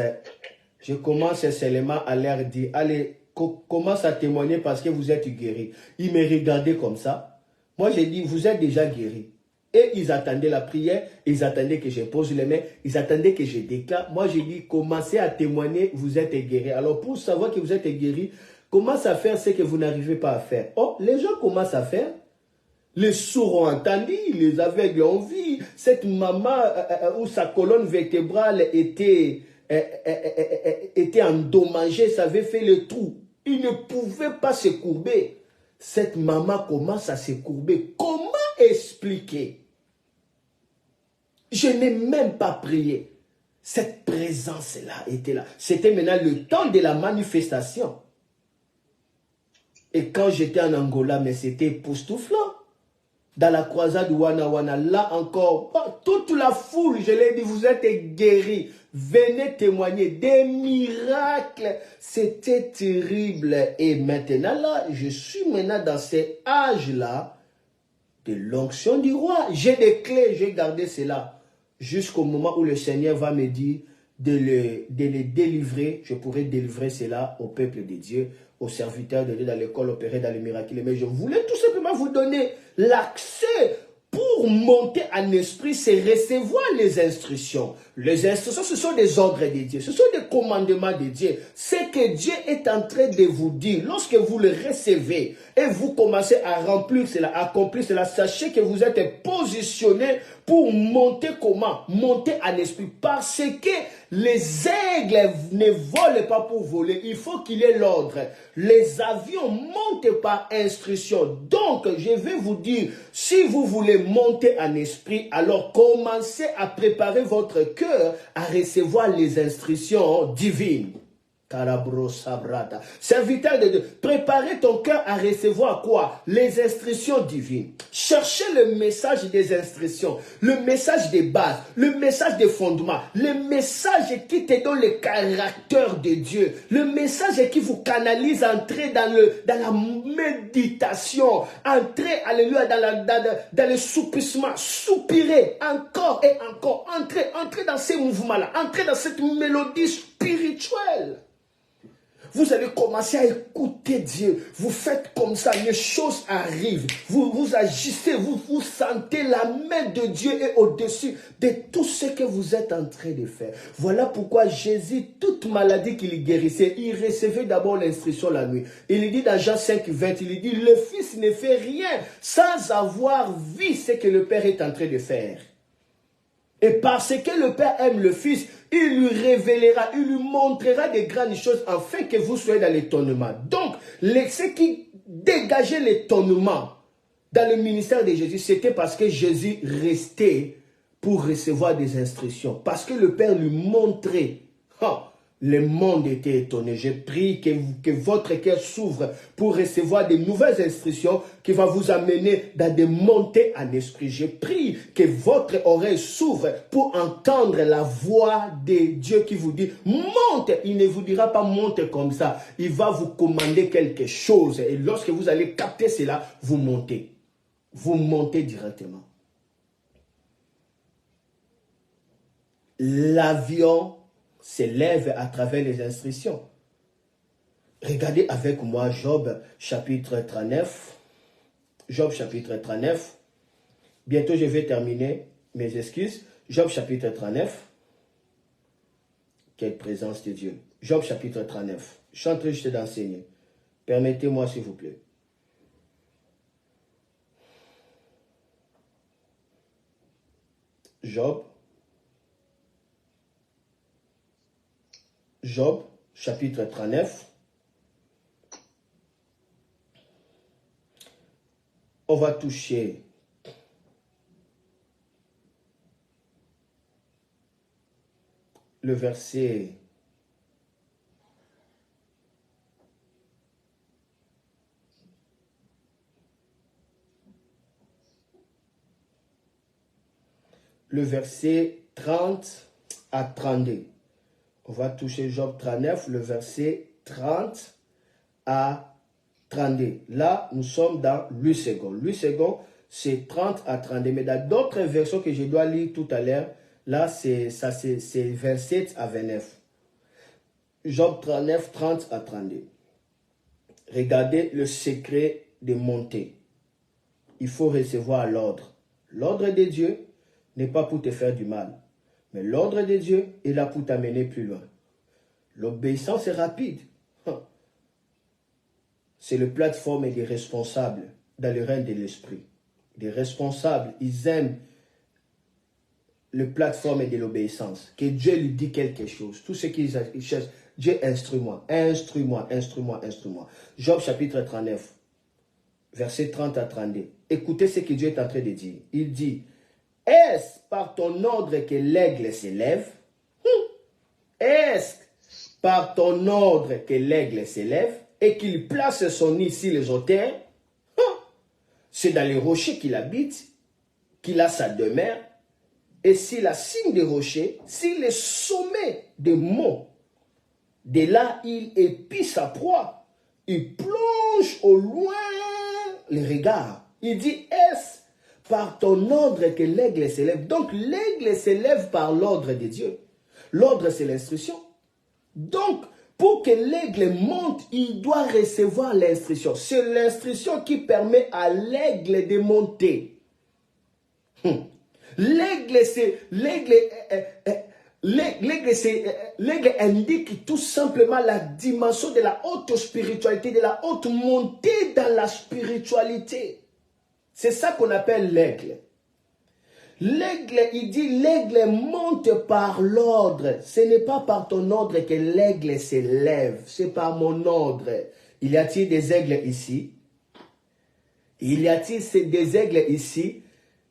seulement à leur dire, allez, commence à témoigner parce que vous êtes guéris. Ils me regardaient comme ça. Moi, j'ai dit, vous êtes déjà guéris. Et ils attendaient la prière, ils attendaient que je pose les mains, ils attendaient que je déclare. Moi, j'ai dit, commencez à témoigner, vous êtes guéris. Alors, pour savoir que vous êtes guéris, commencez à faire ce que vous n'arrivez pas à faire. Oh, les gens commencent à faire. Les sourds ont entendu, les aveugles ont vu. Cette maman où sa colonne vertébrale était endommagée, ça avait fait le trou. Il ne pouvait pas se courber. Cette maman commence à se courber. Comment expliquer? Je n'ai même pas prié. Cette présence-là était là. C'était maintenant le temps de la manifestation. Et quand j'étais en Angola, mais c'était époustouflant. Dans la croisade Wana Wana, là encore, toute la foule, je l'ai dit, vous êtes guéris. Venez témoigner des miracles. C'était terrible. Et maintenant, là, je suis maintenant dans cet âge-là de l'onction du roi. J'ai des clés, j'ai gardé cela. Jusqu'au moment où le Seigneur va me dire de les délivrer, je pourrai délivrer cela au peuple de Dieu, aux serviteurs de Dieu, dans l'école opérée, dans les miracles. Mais je voulais tout simplement vous donner l'accès pour monter en esprit, c'est recevoir les instructions. Les instructions, ce sont des ordres de Dieu, ce sont des commandements de Dieu. C'est que Dieu est en train de vous dire, lorsque vous le recevez et vous commencez à remplir cela, à accomplir cela, sachez que vous êtes positionné pour monter comment? Monter en esprit. Parce que les aigles ne volent pas pour voler. Il faut qu'il y ait l'ordre. Les avions montent par instruction. Donc, je vais vous dire, si vous voulez monter en esprit, alors commencez à préparer votre cœur à recevoir les instructions divines. Serviteur de Dieu, préparez ton cœur à recevoir quoi? Les instructions divines. Cherchez le message des instructions, le message des bases, le message des fondements, le message qui te donne le caractère de Dieu, le message qui vous canalise, entrez dans la méditation, entrez, alléluia, dans le soupissement, soupirez encore et encore, entrez dans ces mouvements-là, entrez dans cette mélodie spirituelle. Vous allez commencer à écouter Dieu. Vous faites comme ça, les choses arrivent. Vous agissez, vous sentez la main de Dieu est au-dessus de tout ce que vous êtes en train de faire. Voilà pourquoi Jésus, toute maladie qu'il guérissait, il recevait d'abord l'instruction la nuit. Il dit dans Jean 5, 20, il dit, le Fils ne fait rien sans avoir vu ce que le Père est en train de faire. Et parce que le Père aime le Fils, il lui révélera, il lui montrera des grandes choses afin que vous soyez dans l'étonnement. Donc, ce qui dégageait l'étonnement, dans le ministère de Jésus, c'était parce que Jésus restait pour recevoir des instructions. Parce que le Père lui montrait. Le monde était étonné. Je prie que votre cœur s'ouvre pour recevoir de nouvelles instructions qui vont vous amener dans des montées en esprit. Je prie que votre oreille s'ouvre pour entendre la voix de Dieu qui vous dit monte. Il ne vous dira pas monte comme ça. Il va vous commander quelque chose. Et lorsque vous allez capter cela, vous montez. Vous montez directement. L'avion s'élève à travers les instructions. Regardez avec moi Job chapitre 39. Job chapitre 39. Bientôt je vais terminer, mes excuses. Job chapitre 39. Quelle présence de Dieu. Job chapitre 39. Je suis en train juste d'enseigner. Permettez-moi s'il vous plaît. Job, chapitre 39. On va toucher le verset 30 à 32. On va toucher Job 39, le verset 30 à 32. Là, nous sommes dans 8 secondes. 8 secondes, c'est 30 à 32. Mais dans d'autres versions que je dois lire tout à l'heure, là, c'est 27 à 29. Job 39, 30 à 32. Regardez le secret de monter. Il faut recevoir l'ordre. L'ordre de Dieu n'est pas pour te faire du mal. Mais l'ordre de Dieu est là pour t'amener plus loin. L'obéissance est rapide. C'est le plateforme des responsables dans le règne de l'esprit. Les responsables, ils aiment le plateforme de l'obéissance. Que Dieu lui dit quelque chose. Tout ce qu'ils cherchent, Dieu instruis-moi, instruis-moi, instruis-moi, instruis-moi. Job chapitre 39, verset 30 à 32. Écoutez ce que Dieu est en train de dire. Il dit, est-ce par ton ordre que l'aigle s'élève? Est-ce par ton ordre que l'aigle s'élève et qu'il place son nid sur les hauteurs? C'est dans les rochers qu'il habite, qu'il a sa demeure. Et si la cime des rochers, si le sommet des monts, de là il épie sa proie, il plonge au loin les regards. Il dit, est-ce par ton ordre que l'aigle s'élève? Donc l'aigle s'élève par l'ordre de Dieu. L'ordre, c'est l'instruction. Donc, pour que l'aigle monte, il doit recevoir l'instruction. C'est l'instruction qui permet à l'aigle de monter. L'aigle indique tout simplement la dimension de la haute spiritualité, de la haute montée dans la spiritualité. C'est ça qu'on appelle l'aigle. L'aigle, il dit, l'aigle monte par l'ordre. Ce n'est pas par ton ordre que l'aigle s'élève. C'est par mon ordre. Il y a-t-il des aigles ici? Il y a-t-il des aigles ici?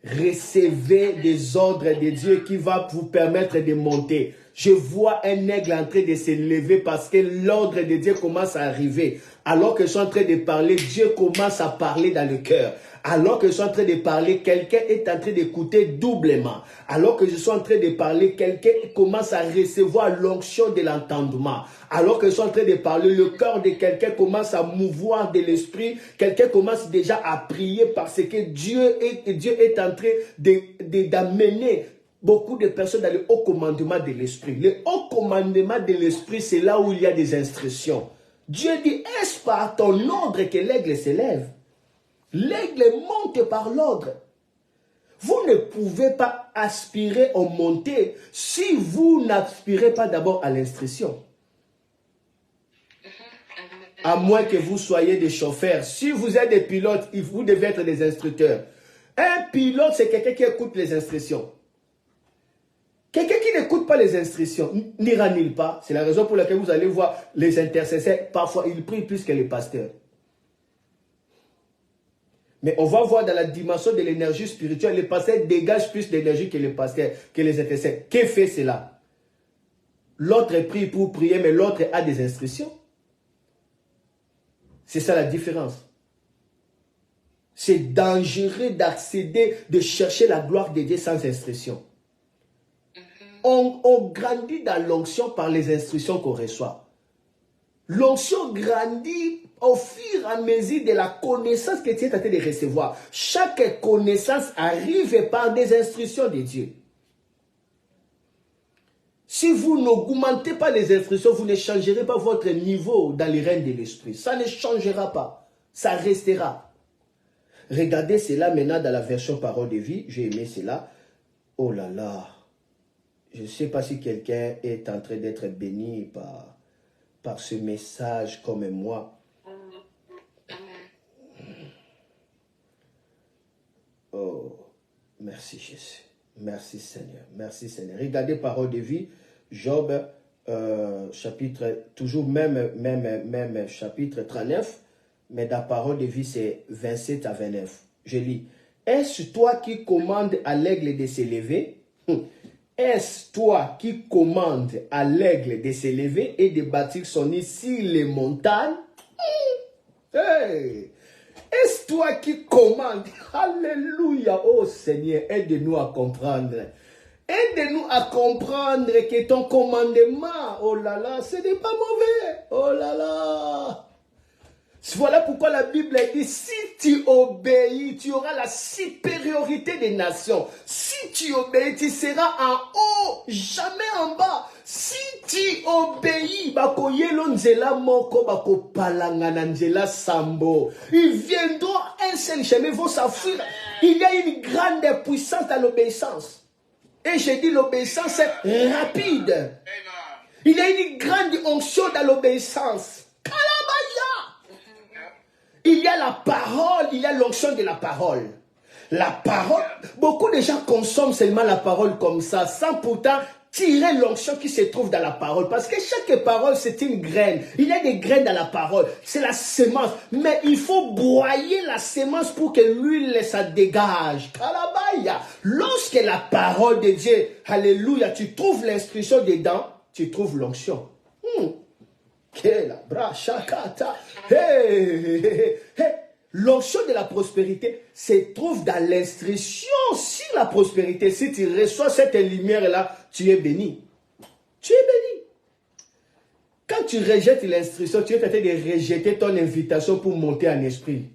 Recevez des ordres de Dieu qui va vous permettre de monter. Je vois un aigle en train de se lever parce que l'ordre de Dieu commence à arriver. Alors que je suis en train de parler, Dieu commence à parler dans le cœur. Alors que je suis en train de parler, quelqu'un est en train d'écouter doublement. Alors que je suis en train de parler, quelqu'un commence à recevoir l'onction de l'entendement. Alors que je suis en train de parler, le cœur de quelqu'un commence à mouvoir de l'esprit. Quelqu'un commence déjà à prier parce que Dieu est en train d'amener beaucoup de personnes dans le haut commandement de l'esprit. Le haut commandement de l'esprit, c'est là où il y a des instructions. Dieu dit, est-ce par ton ordre que l'aigle s'élève? L'aigle monte par l'ordre. Vous ne pouvez pas aspirer à monter si vous n'aspirez pas d'abord à l'instruction. À moins que vous soyez des chauffeurs. Si vous êtes des pilotes, vous devez être des instructeurs. Un pilote, c'est quelqu'un qui écoute les instructions. Quelqu'un qui n'écoute pas les instructions, n'ira-t-il pas? C'est la raison pour laquelle vous allez voir les intercesseurs. Parfois, ils prient plus que les pasteurs. Mais on va voir dans la dimension de l'énergie spirituelle, les pasteurs dégagent plus d'énergie que les pasteurs, que les intercesseurs. Qu'est fait cela? L'autre prie pour prier, mais l'autre a des instructions. C'est ça la différence. C'est dangereux d'accéder, de chercher la gloire de Dieu sans instruction. On grandit dans l'onction par les instructions qu'on reçoit. L'onction grandit au fur et à mesure de la connaissance que tu es en train de recevoir. Chaque connaissance arrive par des instructions de Dieu. Si vous n'augmentez pas les instructions, vous ne changerez pas votre niveau dans les règnes de l'esprit. Ça ne changera pas. Ça restera. Regardez cela maintenant dans la version parole de vie. J'ai aimé cela. Oh là là. Je ne sais pas si quelqu'un est en train d'être béni par ce message comme moi. Oh, merci Jésus. Merci Seigneur. Merci Seigneur. Regardez parole de vie. Job, chapitre, toujours même chapitre 39. Mais dans parole de vie, c'est 27 à 29. Je lis. Est-ce toi qui commandes à l'aigle de s'élever? Est-ce toi qui commandes à l'aigle de s'élever et de bâtir son nid sur les montagnes? Hey! Est-ce toi qui commandes? Alléluia! Oh Seigneur, aide-nous à comprendre. Aide-nous à comprendre que ton commandement, oh là là, ce n'est pas mauvais. Oh là là! Voilà pourquoi la Bible dit, si tu obéis, tu auras la supériorité des nations. Si tu obéis, tu seras en haut, jamais en bas. Si tu obéis, ils viendront un seul chemin, vont s'enfuir. Il y a une grande puissance dans l'obéissance. Et j'ai dit l'obéissance est rapide. Il y a une grande onction dans l'obéissance. Il y a la parole, il y a l'onction de la parole. La parole, beaucoup de gens consomment seulement la parole comme ça, sans pourtant tirer l'onction qui se trouve dans la parole. Parce que chaque parole, c'est une graine. Il y a des graines dans la parole. C'est la semence. Mais il faut broyer la semence pour que l'huile, ça dégage. Kalabaya. Lorsque la parole de Dieu, alléluia, tu trouves l'instruction dedans, tu trouves l'onction. L'onction de la prospérité se trouve dans l'instruction sur la prospérité. Si tu reçois cette lumière-là, tu es béni. Tu es béni. Quand tu rejettes l'instruction, tu es en train de rejeter ton invitation pour monter en esprit.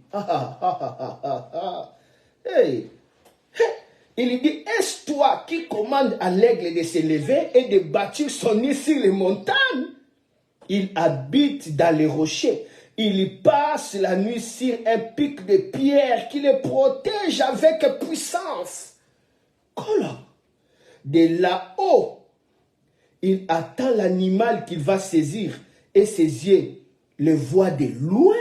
Hey. Il dit, est-ce toi qui commandes à l'aigle de s'élever et de bâtir son nid sur les montagnes? Il habite dans les rochers. Il passe la nuit sur un pic de pierre qui le protège avec puissance. Voilà. De là-haut, il attend l'animal qu'il va saisir et ses yeux le voient de loin.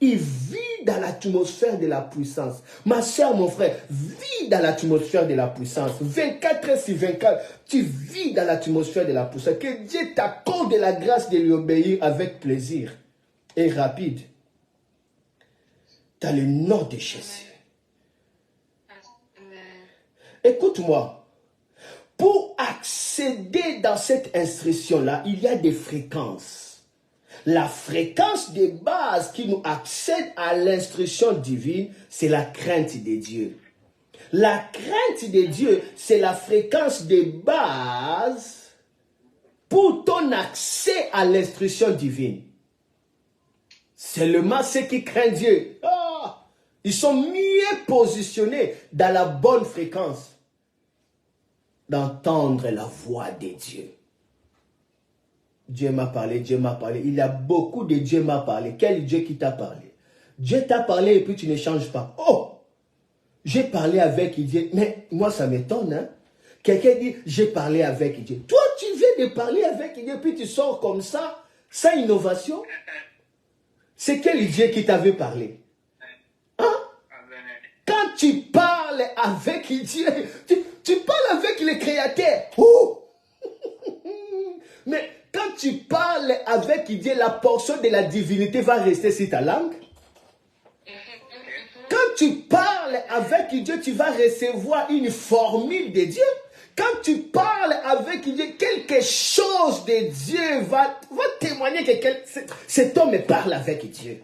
Il vit dans l'atmosphère de la puissance. Ma soeur, mon frère, vis dans l'atmosphère de la puissance. 24 heures sur 24, tu vis dans l'atmosphère de la puissance. Que Dieu t'accorde la grâce de lui obéir avec plaisir et rapide. Dans le nom de Jésus. Écoute-moi. Pour accéder dans cette instruction-là, il y a des fréquences. La fréquence de base qui nous accède à l'instruction divine, c'est la crainte de Dieu. La crainte de Dieu, c'est la fréquence de base pour ton accès à l'instruction divine. Seulement ceux qui craignent Dieu, ils sont mieux positionnés dans la bonne fréquence d'entendre la voix de Dieu. Dieu m'a parlé, Dieu m'a parlé. Il y a beaucoup de Dieu m'a parlé. Quel Dieu qui t'a parlé? Dieu t'a parlé et puis tu ne changes pas. Oh! J'ai parlé avec Dieu. Mais moi, ça m'étonne. Hein? Quelqu'un dit, j'ai parlé avec Dieu. Toi, tu viens de parler avec Dieu puis tu sors comme ça, sans innovation. C'est quel Dieu qui t'avait parlé? Hein? Quand tu parles avec Dieu, tu parles avec le Créateur. Oh! Mais quand tu parles avec Dieu, la portion de la divinité va rester sur ta langue. Quand tu parles avec Dieu, tu vas recevoir une formule de Dieu. Quand tu parles avec Dieu, quelque chose de Dieu va témoigner que cet homme parle avec Dieu.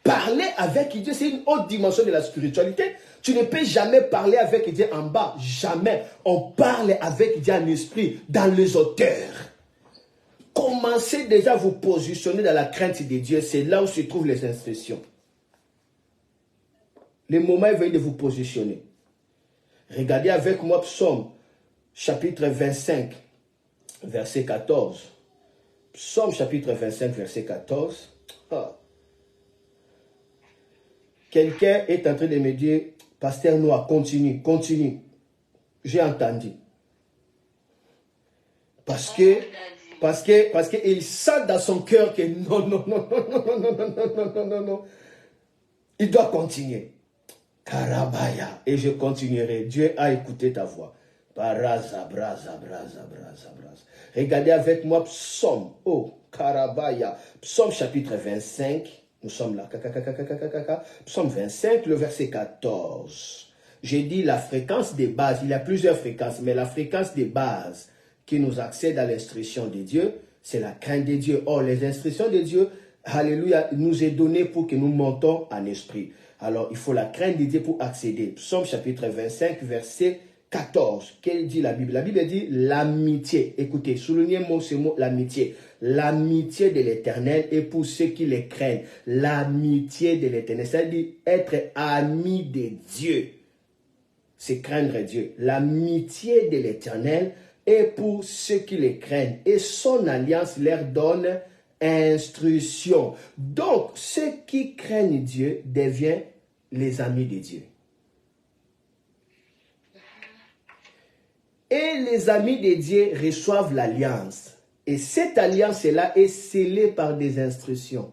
Parler avec Dieu, c'est une autre dimension de la spiritualité. Tu ne peux jamais parler avec Dieu en bas. Jamais. On parle avec Dieu en esprit, dans les hauteurs. Commencez déjà à vous positionner dans la crainte de Dieu. C'est là où se trouvent les instructions. Le moment est venu de vous positionner. Regardez avec moi Psaume, chapitre 25, verset 14. Psaume, chapitre 25, verset 14. Ah. Quelqu'un est en train de me dire, Pasteur Noah, continue, continue. J'ai entendu. Parce qu'il sent dans son cœur que non. Il doit continuer. Karabaya. Et je continuerai. Dieu a écouté ta voix. Regardez avec moi Psaume. Oh, Karabaya. Psaume chapitre 25. Nous sommes là. Psaume 25, le verset 14. J'ai dit la fréquence des bases. Il y a plusieurs fréquences, mais la fréquence des bases qui nous accède à l'instruction de Dieu, c'est la crainte de Dieu. Or, les instructions de Dieu, alléluia, nous est donné pour que nous montons en esprit. Alors, il faut la crainte de Dieu pour accéder. Psaume chapitre 25, verset 14. Qu'elle dit la Bible? La Bible dit l'amitié. Écoutez, soulignez ce mot, l'amitié. L'amitié de l'Éternel est pour ceux qui les craignent. L'amitié de l'Éternel, c'est-à-dire être ami de Dieu. C'est craindre Dieu. L'amitié de l'Éternel est pour ceux qui les craignent. Et son alliance leur donne instruction. Donc, ceux qui craignent Dieu deviennent les amis de Dieu. Et les amis de Dieu reçoivent l'alliance. Et cette alliance-là est scellée par des instructions.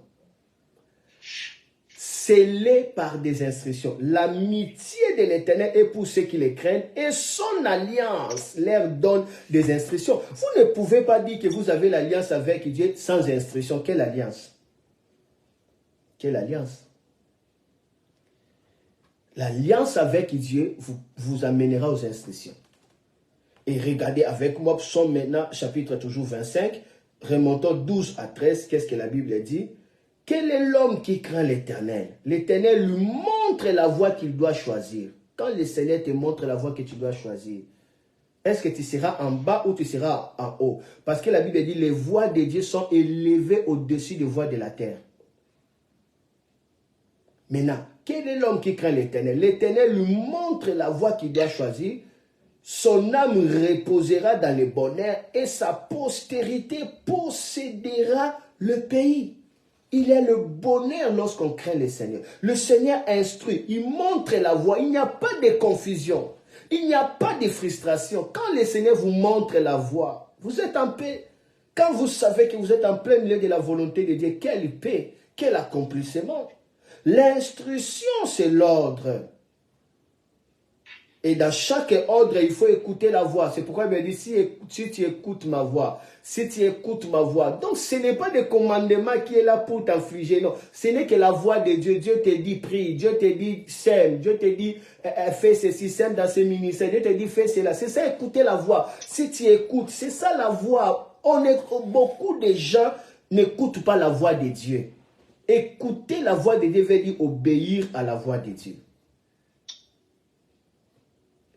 Scellée par des instructions. L'amitié de l'Éternel est pour ceux qui les craignent et son alliance leur donne des instructions. Vous ne pouvez pas dire que vous avez l'alliance avec Dieu sans instruction. Quelle alliance? Quelle alliance? L'alliance avec Dieu vous amènera aux instructions. Et regardez avec moi, Psaume maintenant, chapitre toujours 25, remontons 12 à 13, qu'est-ce que la Bible dit? Quel est l'homme qui craint l'Éternel? L'Éternel lui montre la voie qu'il doit choisir. Quand le Seigneur te montre la voie que tu dois choisir, est-ce que tu seras en bas ou tu seras en haut? Parce que la Bible dit, les voies de Dieu sont élevées au-dessus des voies de la terre. Maintenant, quel est l'homme qui craint l'Éternel? L'Éternel lui montre la voie qu'il doit choisir. Son âme reposera dans le bonheur et sa postérité possédera le pays. Il y a le bonheur lorsqu'on craint le Seigneur. Le Seigneur instruit, il montre la voie. Il n'y a pas de confusion. Il n'y a pas de frustration. Quand le Seigneur vous montre la voie, vous êtes en paix. Quand vous savez que vous êtes en plein milieu de la volonté de Dieu, quelle paix, quel accomplissement. L'instruction, c'est l'ordre. Et dans chaque ordre, il faut écouter la voix. C'est pourquoi il me dit, si tu écoutes ma voix, si tu écoutes ma voix. Donc, ce n'est pas des commandements qui est là pour t'infliger, non. Ce n'est que la voix de Dieu. Dieu te dit, prie. Dieu te dit, sème. Dieu te dit, fais ceci, sème dans ce ministère. Dieu te dit, fais cela. C'est ça, écouter la voix. Si tu écoutes, c'est ça la voix. Beaucoup de gens n'écoutent pas la voix de Dieu. Écouter la voix de Dieu veut dire obéir à la voix de Dieu.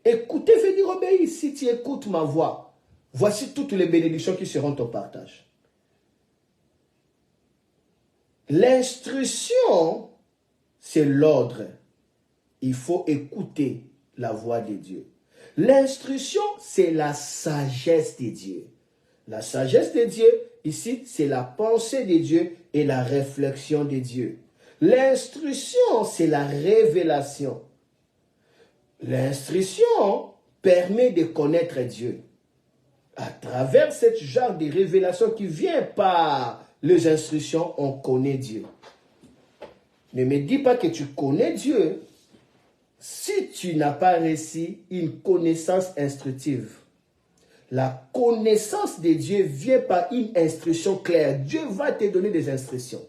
Écouter veut dire obéir. Si tu écoutes ma voix, voici toutes les bénédictions qui seront ton partage. L'instruction, c'est l'ordre. Il faut écouter la voix de Dieu. L'instruction, c'est la sagesse de Dieu. La sagesse de Dieu, ici, c'est la pensée de Dieu et la réflexion de Dieu. L'instruction, c'est la révélation. L'instruction permet de connaître Dieu. À travers ce genre de révélation qui vient par les instructions, on connaît Dieu. Ne me dis pas que tu connais Dieu si tu n'as pas reçu une connaissance instructive. La connaissance de Dieu vient par une instruction claire. Dieu va te donner des instructions.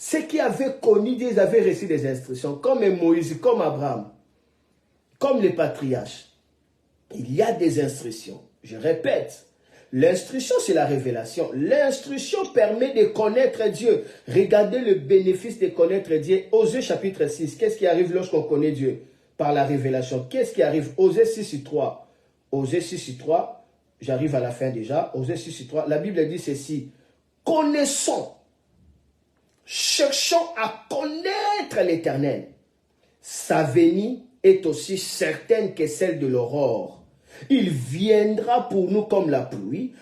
Ceux qui avaient connu Dieu, ils avaient reçu des instructions, comme Moïse, comme Abraham, comme les patriarches. Il y a des instructions. Je répète, l'instruction, c'est la révélation. L'instruction permet de connaître Dieu. Regardez le bénéfice de connaître Dieu. Osée chapitre 6. Qu'est-ce qui arrive lorsqu'on connaît Dieu? Par la révélation. Qu'est-ce qui arrive? Osée 6:3. Osée 6:3. J'arrive à la fin déjà. Osée 6:3. La Bible dit ceci. Connaissons. Cherchons à connaître l'Éternel. Sa venue est aussi certaine que celle de l'aurore. Il viendra pour nous comme la pluie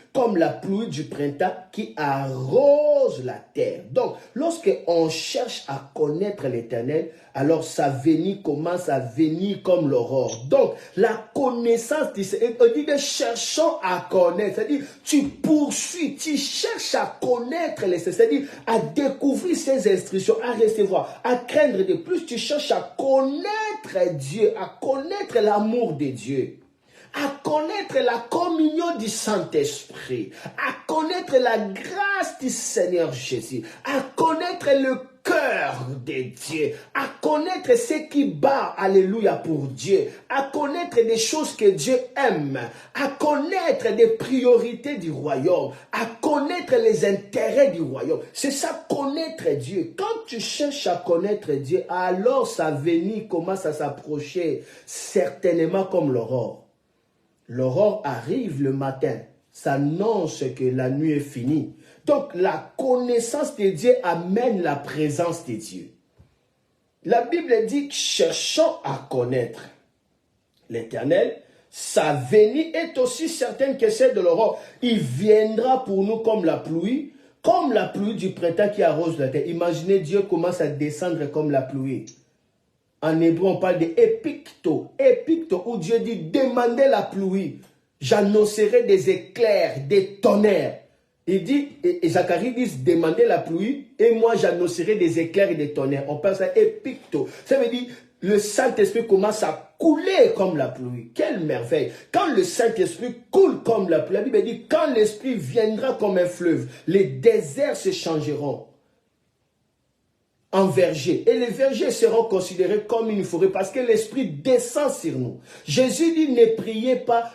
du printemps qui arrose la terre. Donc, lorsqu'on cherche à connaître l'Éternel, alors sa venue commence à venir comme l'aurore. Donc, la connaissance, on dit que cherchons à connaître, c'est-à-dire tu poursuis, tu cherches à connaître, c'est-à-dire à découvrir ses instructions, à recevoir, à craindre de plus, tu cherches à connaître Dieu, à connaître l'amour de Dieu, à connaître la communion du Saint-Esprit, à connaître la grâce du Seigneur Jésus, à connaître le cœur de Dieu, à connaître ce qui bat, alléluia, pour Dieu, à connaître des choses que Dieu aime, à connaître des priorités du royaume, à connaître les intérêts du royaume. C'est ça, connaître Dieu. Quand tu cherches à connaître Dieu, alors sa venue commence à s'approcher, certainement comme l'aurore. L'aurore arrive le matin, ça annonce que la nuit est finie. Donc la connaissance de Dieu amène la présence de Dieu. La Bible dit, cherchons à connaître l'Éternel. Sa venue est aussi certaine que celle de l'aurore. Il viendra pour nous comme la pluie du printemps qui arrose la terre. Imaginez, Dieu commence à descendre comme la pluie. En hébreu, on parle de épicto, où Dieu dit, demandez la pluie, j'annoncerai des éclairs, des tonnerres. Il dit, et Zacharie dit, demandez la pluie, et moi j'annoncerai des éclairs et des tonnerres. On parle ça épicto. Ça veut dire, le Saint-Esprit commence à couler comme la pluie. Quelle merveille! Quand le Saint-Esprit coule comme la pluie, la Bible dit, quand l'Esprit viendra comme un fleuve, les déserts se changeront en verger. Et les vergers seront considérés comme une forêt parce que l'Esprit descend sur nous. Jésus dit, ne priez pas.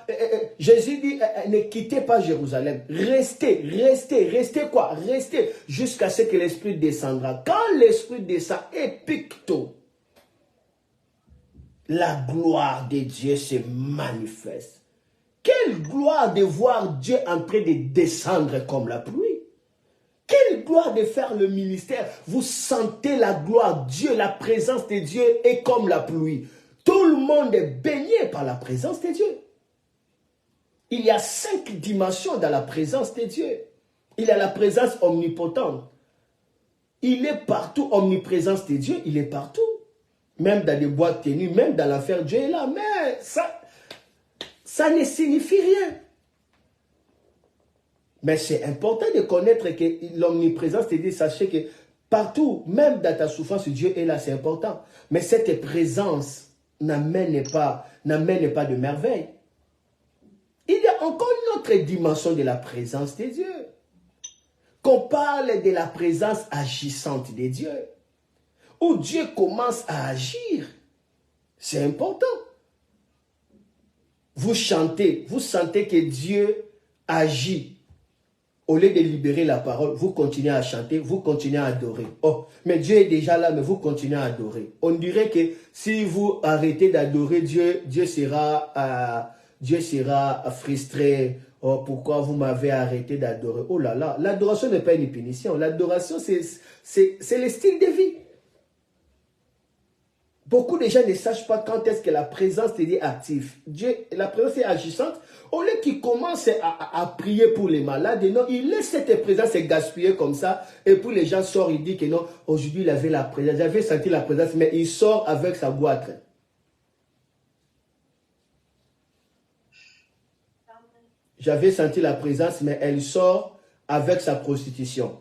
Jésus dit, ne quittez pas Jérusalem. Restez quoi? Restez jusqu'à ce que l'Esprit descendra. Quand l'Esprit descend, épicto, la gloire de Dieu se manifeste. Quelle gloire de voir Dieu en train de descendre comme la pluie. Quelle gloire de faire le ministère. Vous sentez la gloire. Dieu, la présence de Dieu est comme la pluie. Tout le monde est baigné par la présence de Dieu. Il y a 5 dimensions dans la présence de Dieu. Il y a la présence omnipotente. Il est partout, omniprésence de Dieu, il est partout. Même dans les boîtes tenues, même dans l'enfer, Dieu est là. Mais ça ne signifie rien. Mais c'est important de connaître que l'omniprésence, c'est-à-dire, sachez que partout, même dans ta souffrance, Dieu est là, c'est important. Mais cette présence n'amène pas de merveille. Il y a encore une autre dimension de la présence de Dieu. Qu'on parle de la présence agissante de Dieu. Où Dieu commence à agir. C'est important. Vous chantez, vous sentez que Dieu agit. Au lieu de libérer la parole, vous continuez à chanter, vous continuez à adorer. Oh, mais Dieu est déjà là, mais vous continuez à adorer. On dirait que si vous arrêtez d'adorer Dieu, Dieu sera frustré. Oh, pourquoi vous m'avez arrêté d'adorer? Oh là là, l'adoration n'est pas une punition. L'adoration, c'est le style de vie. Beaucoup de gens ne savent pas quand est-ce que la présence de Dieu est active. La présence est agissante. Au lieu qu'il commence à prier pour les malades, non, il laisse cette présence se gaspiller comme ça. Et puis les gens sortent, il dit que non, aujourd'hui il avait la présence. J'avais senti la présence, mais il sort avec sa boîte. J'avais senti la présence, mais elle sort avec sa prostitution.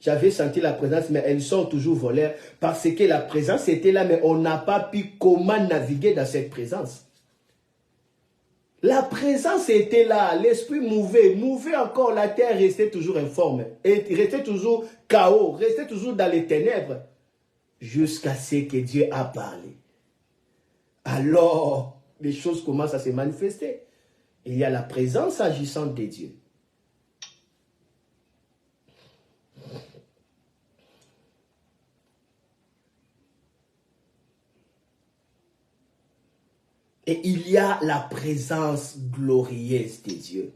J'avais senti la présence, mais elle sort toujours voleur. Parce que la présence était là, mais on n'a pas pu comment naviguer dans cette présence. La présence était là, l'esprit mouvait encore, la terre restait toujours informe, et restait toujours chaos, restait toujours dans les ténèbres, jusqu'à ce que Dieu a parlé. Alors, les choses commencent à se manifester. Il y a la présence agissante de Dieu. Et il y a la présence glorieuse de Dieu.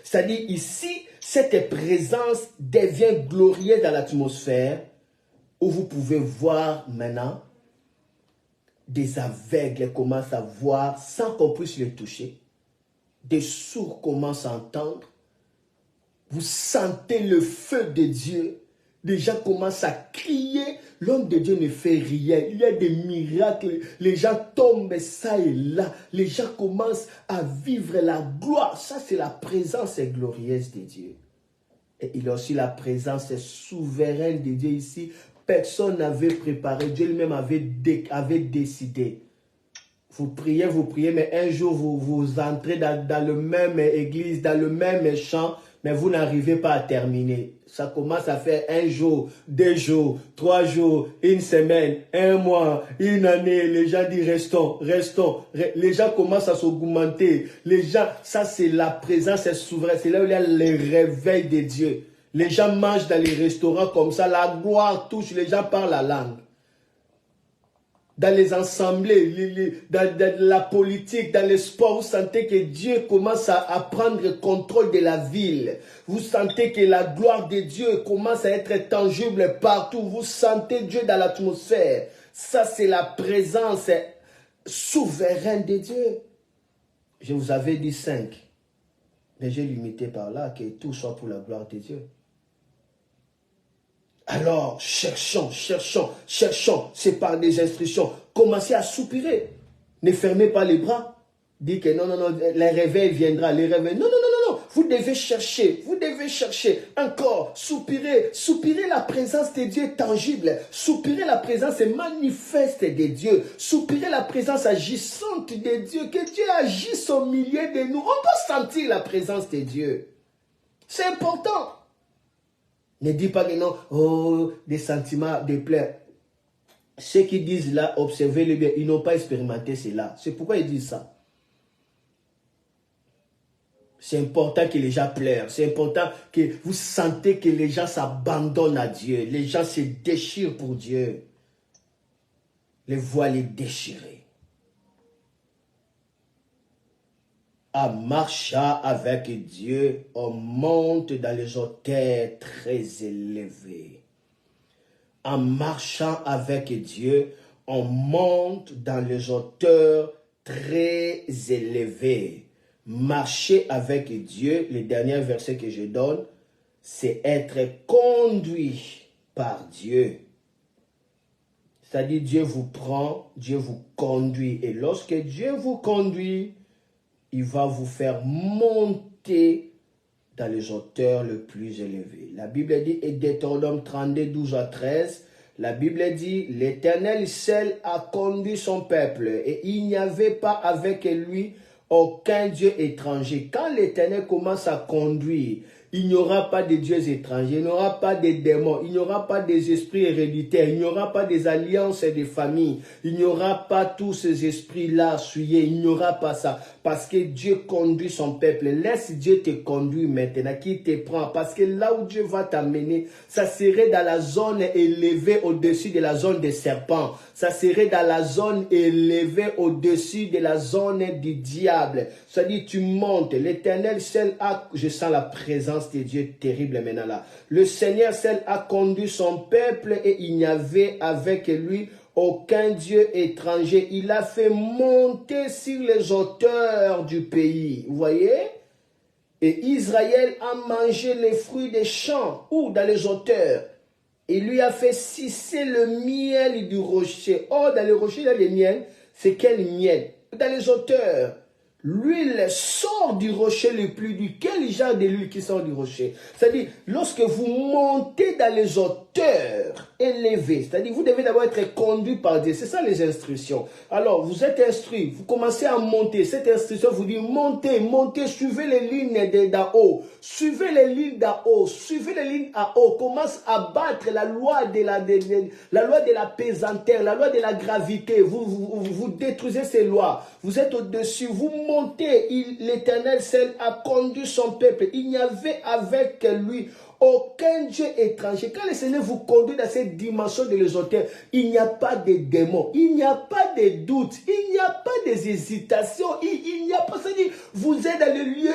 C'est-à-dire ici, cette présence devient glorieuse dans l'atmosphère où vous pouvez voir maintenant des aveugles commencent à voir sans qu'on puisse les toucher. Des sourds commencent à entendre. Vous sentez le feu de Dieu. Les gens commencent à crier. L'homme de Dieu ne fait rien. Il y a des miracles. Les gens tombent ça et là. Les gens commencent à vivre la gloire. Ça, c'est la présence glorieuse de Dieu. Et il y a aussi la présence souveraine de Dieu ici. Personne n'avait préparé. Dieu lui-même avait décidé. Vous priez, mais un jour, vous entrez dans le même église, dans le même chant, mais vous n'arrivez pas à terminer. Ça commence à faire 1 jour, 2 jours, 3 jours, 1 semaine, 1 mois, 1 année. Les gens disent restons. Les gens commencent à s'augmenter. Les gens, ça c'est la présence souveraine. C'est là où il y a le réveil de Dieu. Les gens mangent dans les restaurants comme ça. La gloire touche, les gens parlent la langue. Dans les assemblées, dans la politique, dans les sports, vous sentez que Dieu commence à prendre le contrôle de la ville. Vous sentez que la gloire de Dieu commence à être tangible partout. Vous sentez Dieu dans l'atmosphère. Ça, c'est la présence souveraine de Dieu. Je vous avais dit 5. Mais j'ai limité par là que tout soit pour la gloire de Dieu. Alors, cherchons, c'est par des instructions. Commencez à soupirer. Ne fermez pas les bras. Dites que non, le réveil viendra, les réveils. Non. Vous devez chercher, encore, soupirer la présence de Dieu tangible, soupirer la présence manifeste de Dieu, soupirer la présence agissante de Dieu, que Dieu agisse au milieu de nous. On peut sentir la présence de Dieu. C'est important. Ne dis pas que non, oh, des sentiments de plaire. Ceux qui disent là, observez-le bien, ils n'ont pas expérimenté cela. C'est pourquoi ils disent ça. C'est important que les gens pleurent. C'est important que vous sentez que les gens s'abandonnent à Dieu. Les gens se déchirent pour Dieu. Les voiles déchirées. En marchant avec Dieu, on monte dans les hauteurs très élevées. En marchant avec Dieu, on monte dans les hauteurs très élevées. Marcher avec Dieu, le dernier verset que je donne, c'est être conduit par Dieu. C'est-à-dire Dieu vous prend, Dieu vous conduit. Et lorsque Dieu vous conduit, il va vous faire monter dans les hauteurs les plus élevées. La Bible dit, et Deutéronome 32, 12 à 13, la Bible dit, l'Éternel seul a conduit son peuple, et il n'y avait pas avec lui aucun Dieu étranger. Quand l'Éternel commence à conduire, il n'y aura pas de dieux étrangers, il n'y aura pas de démons, il n'y aura pas des esprits héréditaires, il n'y aura pas des alliances et des familles, il n'y aura pas tous ces esprits-là souillés, il n'y aura pas ça. Parce que Dieu conduit son peuple. Laisse Dieu te conduire maintenant, qui te prend. Parce que là où Dieu va t'amener, ça serait dans la zone élevée au-dessus de la zone des serpents. Ça serait dans la zone élevée au-dessus de la zone du diable. C'est-à-dire, tu montes. L'Éternel seul a, je sens la présence de Dieu terrible maintenant là. Le Seigneur seul a conduit son peuple et il n'y avait avec lui aucun Dieu étranger. Il a fait monter sur les hauteurs du pays. Vous voyez? Et Israël a mangé les fruits des champs ou dans les hauteurs. Il lui a fait sucer le miel du rocher. Oh, dans le rocher, il y a le miel. C'est quel miel? Dans les hauteurs. L'huile sort du rocher le plus dur. Quel genre de l'huile qui sort du rocher? C'est-à-dire, lorsque vous montez dans les hauteurs élevées, c'est-à-dire, vous devez d'abord être conduit par Dieu. C'est ça les instructions. Alors, vous êtes instruit, vous commencez à monter. Cette instruction vous dit, montez, montez, suivez les lignes d'en haut. Suivez les lignes d'en haut. Suivez les lignes en haut. Commence à battre la loi de la pesanteur, la loi de la gravité. Vous détruisez ces lois. Vous êtes au-dessus, vous montez. L'Éternel seul a conduit son peuple. Il n'y avait avec lui aucun Dieu étranger. Quand le Seigneur vous conduit dans cette dimension de l'ésoteur, il n'y a pas de démons, il n'y a pas de doutes, il n'y a pas d'hésitation, il n'y a pas, c'est-à-dire, vous êtes dans le lieu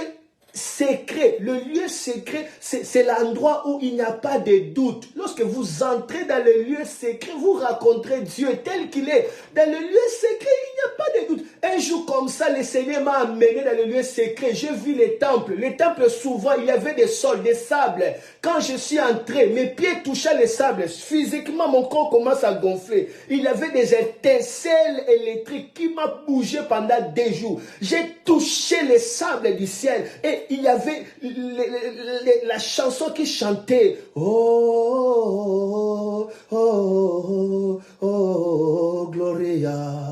secret. Le lieu secret, c'est l'endroit où il n'y a pas de doute. Lorsque vous entrez dans le lieu secret, vous rencontrez Dieu tel qu'il est. Dans le lieu secret, il n'y a pas de doute. Un jour comme ça, le Seigneur m'a amené dans le lieu secret. J'ai vu les temples. Les temples, souvent, il y avait des sols, des sables. Quand je suis entré, mes pieds touchaient les sables. Physiquement, mon corps commence à gonfler. Il y avait des étincelles électriques qui m'ont bougé pendant des jours. J'ai touché les sables du ciel et il y avait la chanson qui chantait. Oh, oh, oh, oh, Gloria.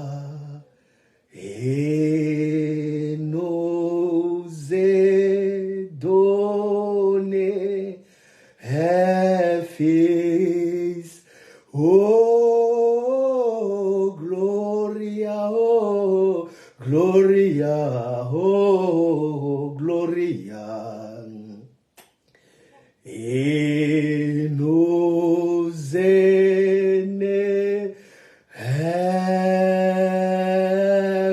Et nous est donné un fils. Oh, Gloria, oh, Gloria, oh, Gloria. Et nous est né un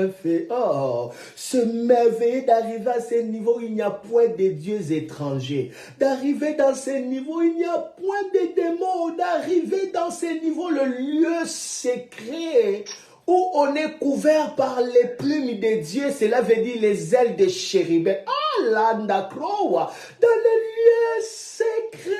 fils. Oh, ce merveilleux d'arriver à ce niveau, il n'y a point de dieux étrangers. D'arriver dans ce niveau, il n'y a point de démons. D'arriver dans ce niveau, le lieu secret où on est couvert par les plumes de Dieu, cela veut dire les ailes de chérubins. Ah, l'andacroa, dans le lieu secret,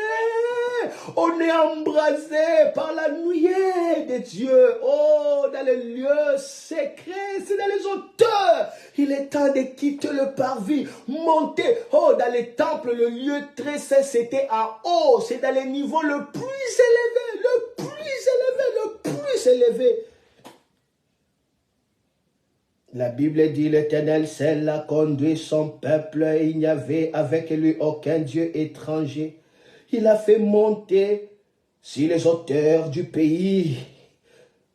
on est embrasé par la nuée de Dieu. Oh, dans le lieu secret, c'est dans les hauteurs. Il est temps de quitter le parvis, monter. Oh, dans les temples, le lieu très saint, c'était en haut. C'est dans les niveaux le plus élevé, le plus élevé, le plus élevé. La Bible dit, l'Éternel seul a conduit son peuple, il n'y avait avec lui aucun Dieu étranger. Il a fait monter sur les hauteurs du pays.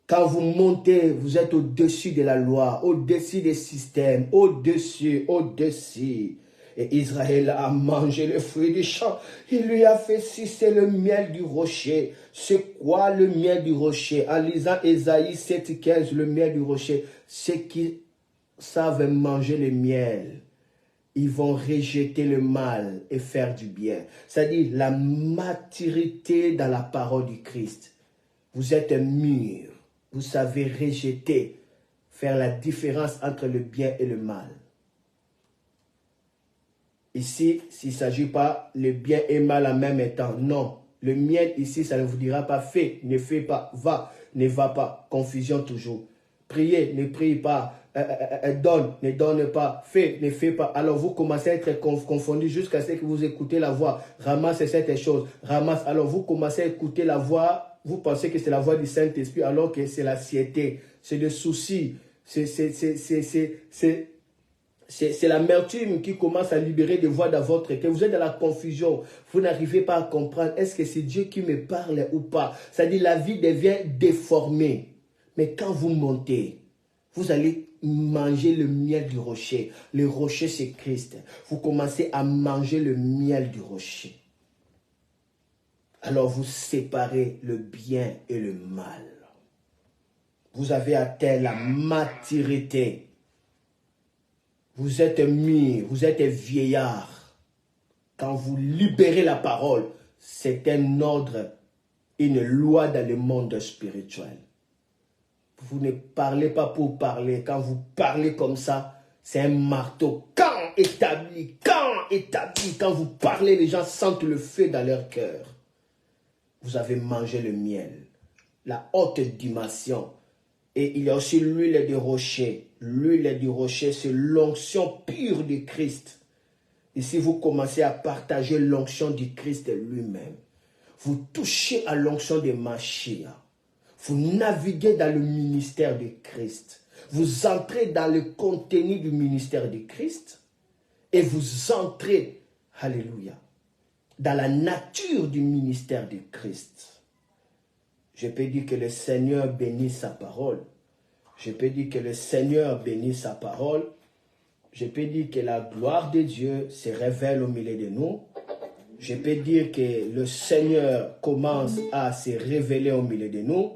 Quand vous montez, vous êtes au-dessus de la loi, au-dessus des systèmes, au-dessus. Et Israël a mangé le fruit du champ. Il lui a fait sucer le miel du rocher. C'est quoi le miel du rocher? En lisant Ésaïe 7,15, le miel du rocher, c'est qui savent manger le miel, ils vont rejeter le mal et faire du bien. C'est-à-dire la maturité dans la parole du Christ. Vous êtes mûrs, vous savez rejeter, faire la différence entre le bien et le mal. Ici, s'il ne s'agit pas le bien et mal en même temps, non. Le miel ici, ça ne vous dira pas fais, ne fais pas, va, ne va pas, confusion toujours. Priez, ne priez pas. Donne, ne donne pas, fais, ne fais pas. Alors vous commencez à être confondu jusqu'à ce que vous écoutez la voix. Ramasse cette chose, ramasse. Alors vous commencez à écouter la voix, vous pensez que c'est la voix du Saint-Esprit alors que c'est la sciété, c'est le souci, c'est l'amertume qui commence à libérer des voix dans votre cœur. Vous êtes dans la confusion, vous n'arrivez pas à comprendre est-ce que c'est Dieu qui me parle ou pas. C'est-à-dire la vie devient déformée. Mais quand vous montez, vous allez manger le miel du rocher. Le rocher, c'est Christ. Vous commencez à manger le miel du rocher. Alors vous séparez le bien et le mal. Vous avez atteint la maturité. Vous êtes mûr, vous êtes vieillard. Quand vous libérez la parole, c'est un ordre, une loi dans le monde spirituel. Vous ne parlez pas pour parler. Quand vous parlez comme ça, c'est un marteau. Quand établi. Quand vous parlez, les gens sentent le feu dans leur cœur. Vous avez mangé le miel. La haute dimension. Et il y a aussi l'huile du rocher. L'huile du rocher, c'est l'onction pure du Christ. Et si vous commencez à partager l'onction du Christ lui-même, vous touchez à l'onction de Mashiach. Vous naviguez dans le ministère du Christ. Vous entrez dans le contenu du ministère du Christ. Et vous entrez, alléluia, dans la nature du ministère du Christ. Je peux dire que le Seigneur bénisse sa parole. Je peux dire que le Seigneur bénisse sa parole. Je peux dire que la gloire de Dieu se révèle au milieu de nous. Je peux dire que le Seigneur commence à se révéler au milieu de nous.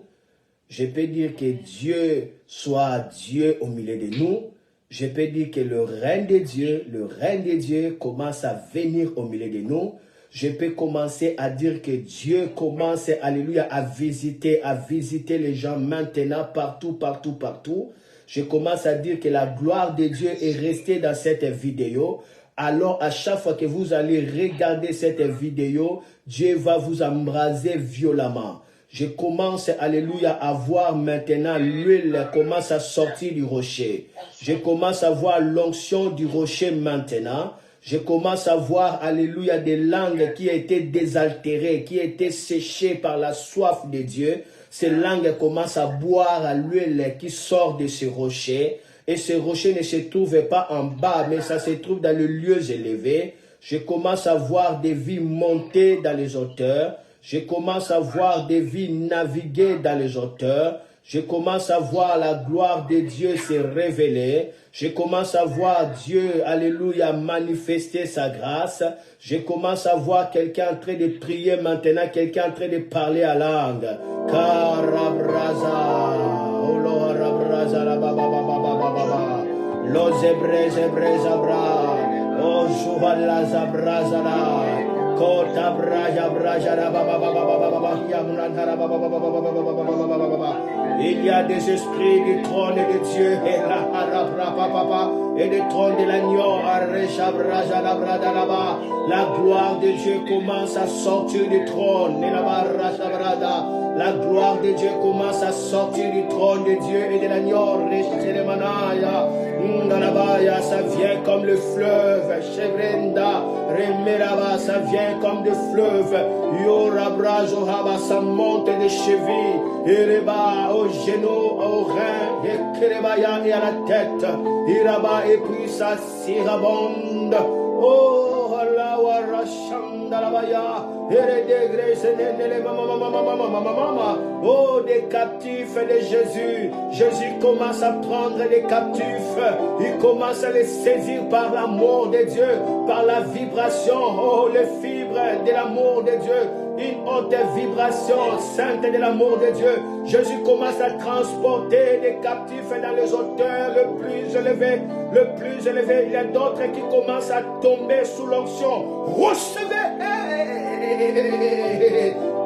Je peux dire que Dieu soit Dieu au milieu de nous. Je peux dire que le règne de Dieu commence à venir au milieu de nous. Je peux commencer à dire que Dieu commence, alléluia, à visiter les gens maintenant, partout. Je commence à dire que la gloire de Dieu est restée dans cette vidéo. Alors, à chaque fois que vous allez regarder cette vidéo, Dieu va vous embraser violemment. Je commence, alléluia, à voir maintenant l'huile commence à sortir du rocher. Je commence à voir l'onction du rocher maintenant. Je commence à voir, alléluia, des langues qui étaient désaltérées, qui étaient séchées par la soif de Dieu. Ces langues commencent à boire à l'huile qui sort de ce rocher. Et ce rocher ne se trouve pas en bas, mais ça se trouve dans les lieux élevés. Je commence à voir des vies monter dans les hauteurs. Je commence à voir des vies naviguer dans les hauteurs. Je commence à voir la gloire de Dieu se révéler. Je commence à voir Dieu, alléluia, manifester sa grâce. Je commence à voir quelqu'un en train de prier maintenant, quelqu'un en train de parler à langue. Karabraza, Olorabraza, la baba baba baba baba. Los ebrez abra, o juvala zabraza la. Kota braja braja la baba baba baba baba, yamrantara baba baba baba baba baba baba. Il y a des esprits du trône de Dieu et la papa et du trône de l'agneau. La gloire de Dieu commence à sortir du trône. La gloire de Dieu commence à sortir du trône de Dieu et de l'agneau. Ça vient comme le fleuve. Chevrenda, Remeraba, ça vient comme le fleuve. Yorabra, Johaba, ça monte des chevilles. Ireba, au genou, au rein, et Kerebaya et à la tête. Iraba, et puis ça s'irabonde. Oh, Allah, Warashandalabaya. Oh, des captifs de Jésus. Jésus commence à prendre les captifs. Il commence à les saisir par l'amour de Dieu, par la vibration. Oh, les fibres de l'amour de Dieu. Une haute vibration sainte de l'amour de Dieu. Jésus commence à transporter les captifs dans les hauteurs le plus élevées. Le plus élevé. Il y a d'autres qui commencent à tomber sous l'onction. Recevez.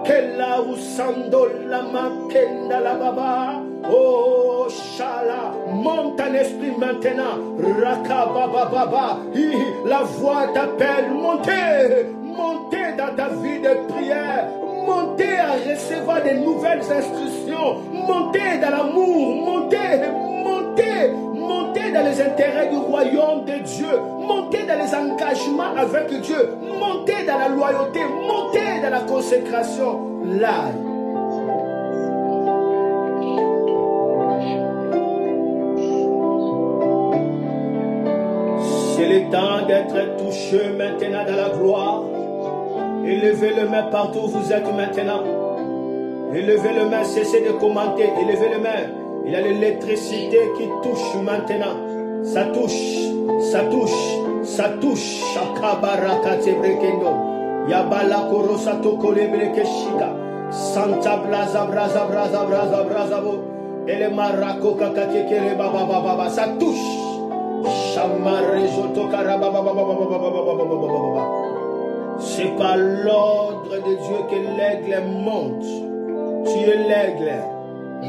Kella usando la makenda la baba. Oh, Shala, monte en esprit maintenant. Raka baba baba. La voix t'appelle. Montez. Montez dans ta vie de prière. Montez à recevoir de nouvelles instructions. Montez dans l'amour. Montez dans les intérêts du royaume de Dieu. Montez dans les engagements avec Dieu. Montez dans la loyauté. Montez dans la consécration. Là. C'est le temps d'être touché maintenant dans la gloire. Élevez le main partout où vous êtes maintenant. Élevez le main, cessez de commenter. Élevez le main. Il y a l'électricité qui touche maintenant. Ça touche. Shakabaraka tebrekendo. Yabala korosato kolebrekeshika. Santa braza. Ele marako kakakekele baba. Ça touche. Shamarejoto karaba baba. C'est par l'ordre de Dieu que l'aigle monte. Tu es l'aigle.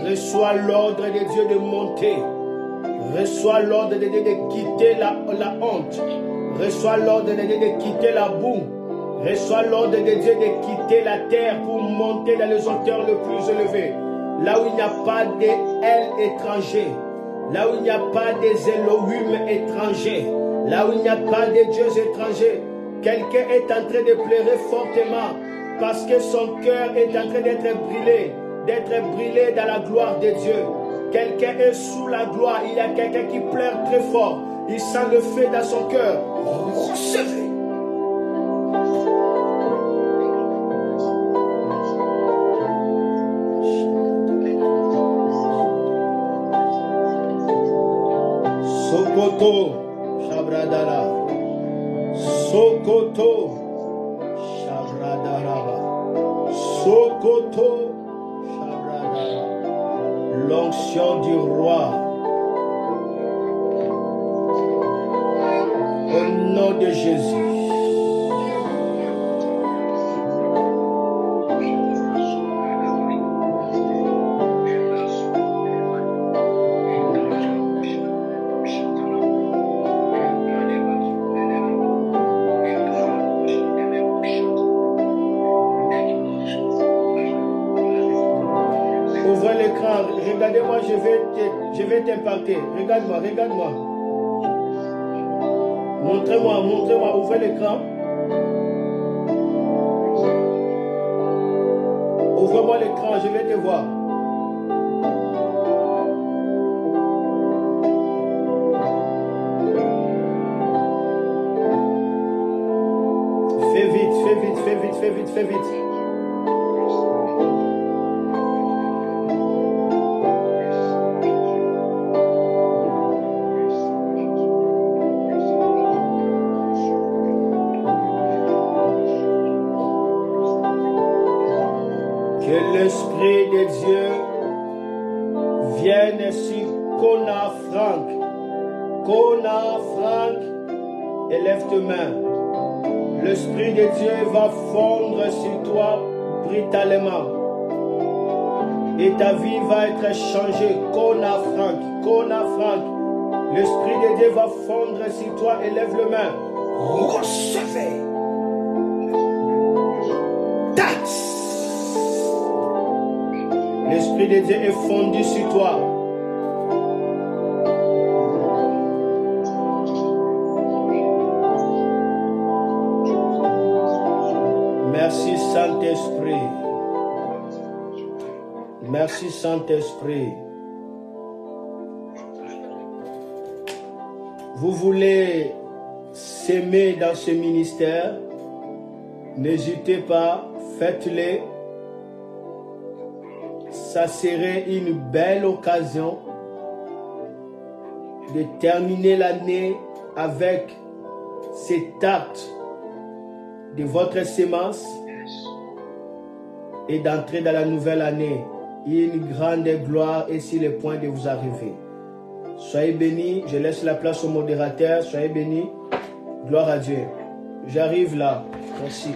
Reçois l'ordre de Dieu de monter. Reçois l'ordre de Dieu de quitter la honte. Reçois l'ordre de Dieu de quitter la boue. Reçois l'ordre de Dieu de quitter la terre pour monter dans les hauteurs les plus élevées. là où il n'y a pas d'El étranger, là où il n'y a pas des Elohim étrangers, là où il n'y a pas de dieux étrangers. Quelqu'un est en train de pleurer fortement parce que son cœur est en train d'être brûlé dans la gloire de Dieu. Quelqu'un est sous la gloire. Il y a quelqu'un qui pleure très fort. Il sent le feu dans son cœur. Recevez. Sokoto, Shabradara. Sokoto, Shabradara. Sokoto, Shabradara. L'onction du roi. Au nom de Jésus. Ouvrez l'écran, regardez-moi, je vais t'impacter. Regarde-moi, regarde-moi. Montrez-moi, ouvrez l'écran. Ouvre-moi l'écran, je vais te voir. Fais vite. Que l'Esprit de Dieu vienne sur Kona Frank. Kona Frank, élève tes mains. L'Esprit de Dieu va fondre sur toi brutalement. Et ta vie va être changée. Kona Frank. L'Esprit de Dieu va fondre sur toi. Élève les mains. Recevez. L'Esprit de Dieu est fondu sur toi. Merci Saint-Esprit. Merci Saint-Esprit. Vous voulez s'aimer dans ce ministère? N'hésitez pas, faites-le. Ça serait une belle occasion de terminer l'année avec cet acte de votre sémence et d'entrer dans la nouvelle année. Une grande gloire est sur le point de vous arriver. Soyez bénis. Je laisse la place au modérateur. Soyez bénis. Gloire à Dieu. J'arrive là. Merci.